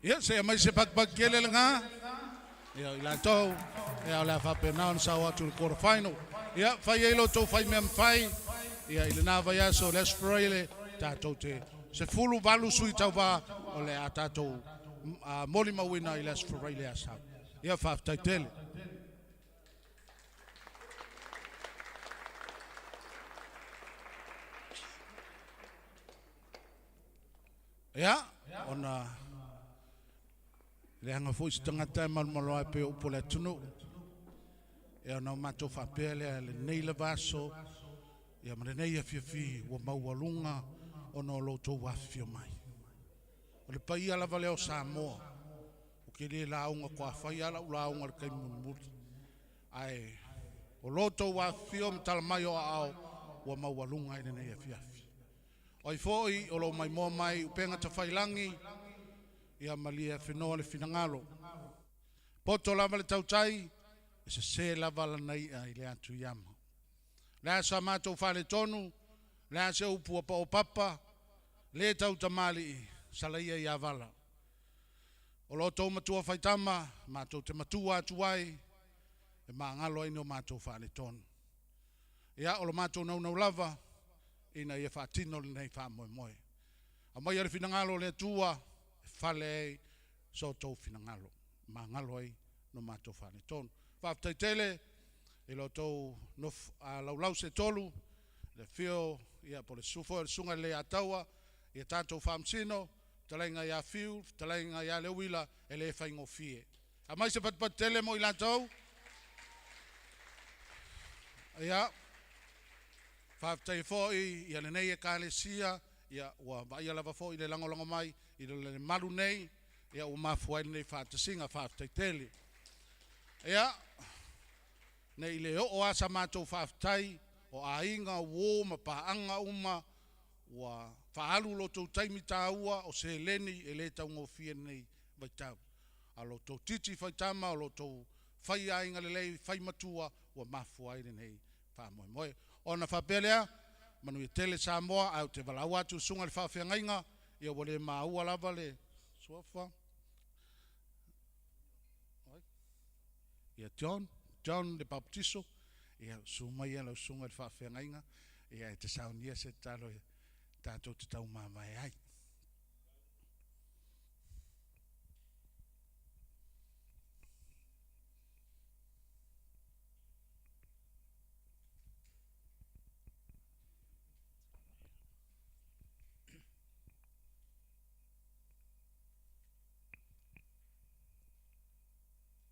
Ia se mai se pak kele nga. Ia ila tau. Ia la fa pe na sa wa tu quarterfinal. Ia fa ye lo to fa mem fai. Ia ile na va ya so let's pray ta to te. Se fulu valu sui tau va o le ata to moli ma wina ila let's pray le asa. Ia fa ta tele. Ia ona le anga foi se tangata malmalo ai pe upo le tunu. E ona mato whapea le nei le vaso. Ia mare nei a fiafi ua maualunga. o no lo tō wafio mai. O le paia lava leo Samoa, o ke le launga kua whai ala u launga le kai munumuti. Ai, o lo tō wafio mtala mai o ao, ua maualunga ine nei afiafi. O i foi, o lo mai moa mai, upenga ta whailangi, ia malia whenoa le finangalo. Poto lava le tautai, e se lava la nei ai le atu iama. Lea sa mātou whale tonu, lea se upua pa o papa, le tau tamali salaia i avala. O lo tau matua whaitama, mātou te matua atuai, e maangalo ino mātou whale tonu. Ia o lo mātou nau lava, ina ia whaatino le nei wha moe moe. A mai are finangalo le tua, e whale ei, so tau finangalo. Maangalo ei, no mātou whale tonu. Whaaftaitele, e lo tau laulau se tolu, le fio, ia po le sufo, le sunga le ataua, ia tātou whaamsino, talainga ia fiu, talainga ia le wila, e le whaingo fie. A mai se pat tele mo i lātou. Ia, whaaftai fōi, ia le nei e kālesia, ia ua vai alava fōi le langolongo mai, i le malu nei, ia ua mafuai nei whaatasinga, whaaftai tele. Ia, nei le o asa mātou whaaftai, o ainga wō ma paanga uma, ua whaalu lo tau taimi tāua, o se leni e le tau ngofia nei vai tau. A lo tau titi whaitama, o lo tau whai ainga le lei, whai matua, ua mafuai nei whamoe moe. O na whapelea, manu i tele Samoa, au te walau atu sunga le whawhiangainga, ia wale maua lava le suafa. Ia John le baptiso, ia sumai ala sunga le whawhiangainga, ia e te saunia se talo e tātou te tau mamai ai.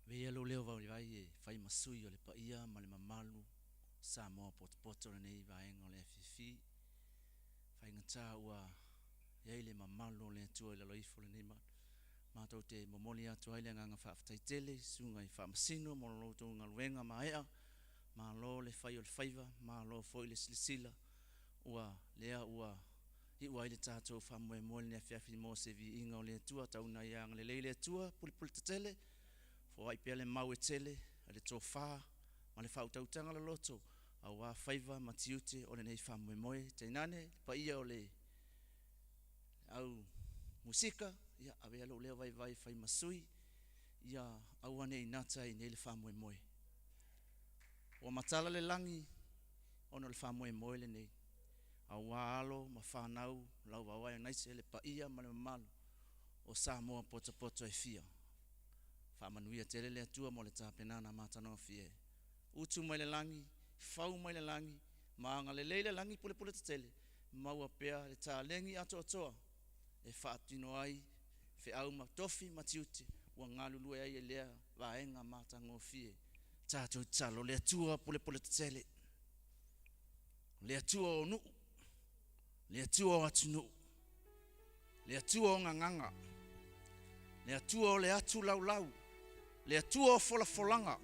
Vea lo leo vau vai e fai masui o le paia ma le mamalu Samoa poto le nei vaenga o le fifi fai ngata ua iai le mamalu le atua i la loifo le nei mātou te momoli atu ai le nganga whaaftai tele sunga i whaamasino mo lo tau ngaluenga maea ma lo le fai o le faiva ma lo foi le silisila ua lea ua i ua i le tātou whaamue moe le afiafi mo se vi inga o le atua tauna ianga le leile atua puli tele o ai pele mau e tele, ale tō whā, ma le whautautanga la loto, a wā whaiva ma tiute o le nei whamoe moe, te nane, pa ia o le au musika, ia awe alo leo vai whai masui, ia au ane i nata i nei le whamoe moe. O matala le langi, ono le whamoe moe le nei, a wā alo ma whanau, lau wawai naise le pa ia ma le mamalu, o Samoa poto e fia. Whamanuia tele le atua mo le tāpenana mātanoa fie. Utu mai le langi, whau mai le langi, maanga le leile langi pule te tele, maua pea le tā lengi ato atoa, e whaatino ai, fe au ma tofi matiute, ua ngalulu ai e lea vaenga mātanoa fie. Tātou talo, le atua pule te tele. Le atua o nuu, le atua o atunu, le atua o nganganga, le atua o le atu lau, le atua o folanga,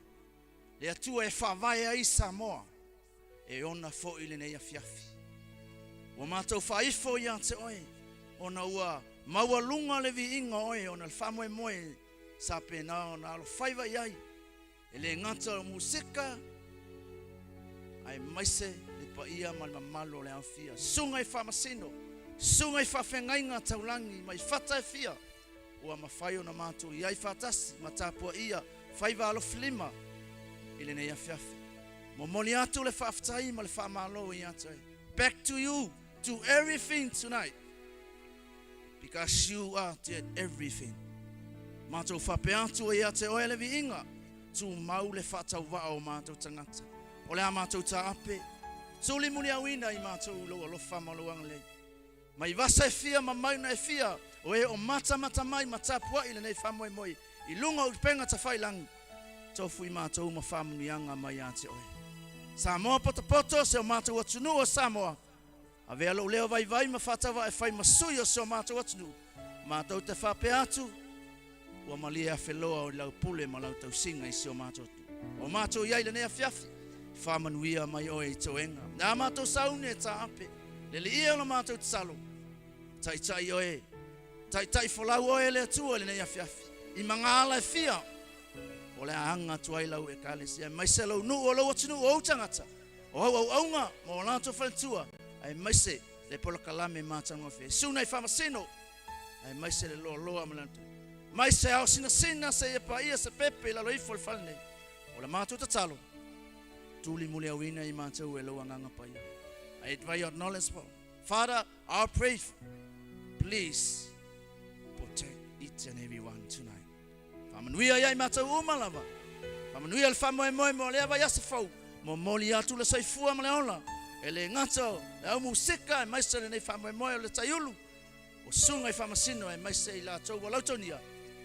le atua e whawai ai Samoa, e ona fo i le nei afiafi. Wa mātou whaifo i ante oe, ona ua maua lunga le vi inga oe, ona le whamoe moe, sa pēnā ona alo whaiva iai, e le ngata o musika, ai maise le pa ia ma le mamalo le awhia, sunga i whamasino, sunga i whawhengainga taulangi, mai whata e fia, ua mawhai o na mātou iai whatasi, ma tāpua ia, whaiva alo flima, i le nei awhiafi. Mo moli atu le whaaftai, ma le whaamalo i atu e. Back to you, to everything tonight. Because you are did everything. Mātou whape atu i ate oe le vi inga, tu mau le whatau wa o mātou tangata. O le a mātou ta ape, tu li muli awina i mātou loa lo whamaloang le. Mai vasa e fia, ma mauna e fia, o e o mata mai ma tapua i le nei whamoe moi, i lunga o penga ta whailangi, tofu i mātou ma whamunianga mai ate oe. Samoa poto se o mātou atunu o Samoa, A vea lo leo vai ma whatawa e whai masui o so mātou atunu. Mātou te whape atu, ua malia wheloa o lau pule ma lau tau singa i se o mātou atu. O mātou iai le nea whiawhi, whamanuia mai oe i toenga. Nā mātou saune e tā ape, le li ia o mātou te salo. Tai tai oe, tai tai wholau oe le atua le nea whiawhi. I mangala e whia, o le anga tuai lau e kale sia. Mai se lau nu o lau atunu o utangata. O au aunga, mo lanto whalentua, ai mai se le pola kalame mātanga whi. Suna i whamasino, ai mai se le loa loa malantu. Mai se au sina se e pa ia se pepe la loifo le whalene. O le mātou te talo, tuli mule au ina I mātou e loa nganga pa ia. I advise your knowledge for. Father, I pray, please protect each and every one tonight. Whamanuia iai mātou umalava. Whamanuia le whamoe moe mo le awa yasa fau. Mo moli atu le saifua ma le ola. E le ngato, le au musika e maise le nei whamoe moe o le taiulu. O sunga I whamasino e maise I la tau wa lautonia.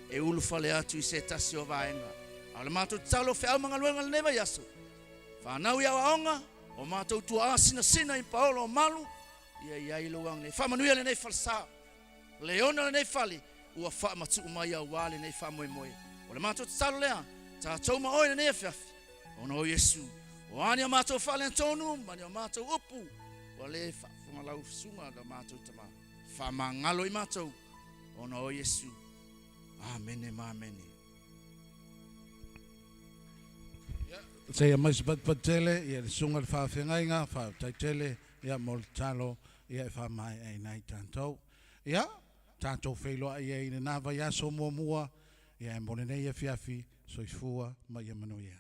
E ulu whale atu I se tasi o vaenga. A le mātou talo whi au mga luenga le neva yaso. Whanau ia wa onga, o mātou tua sina I paolo o malu. Ia iai loang nei whamanuia le nei whalsa. Leona le nei whali. Ua wha matu umai au wale nei whamoe moe. O le mātou talo lea, tā tau ma oe le nei whiawhi. Ona o Yesu. O ani o mātou whale tonu, mani o mātou upu. O le whamalau sunga da mātou tama. Whamangalo I mātou. Ona o Yesu. Amene ma amene. Sei mai se pat tele ia le sunga le whawhengainga, whawtaitele, ia mo le talo, ia e whamai ai nei tātou. Ia, tātou whailoa ia I le nāwa ia so mua, ia e mone nei e whiawhi, soifua mai e manuia.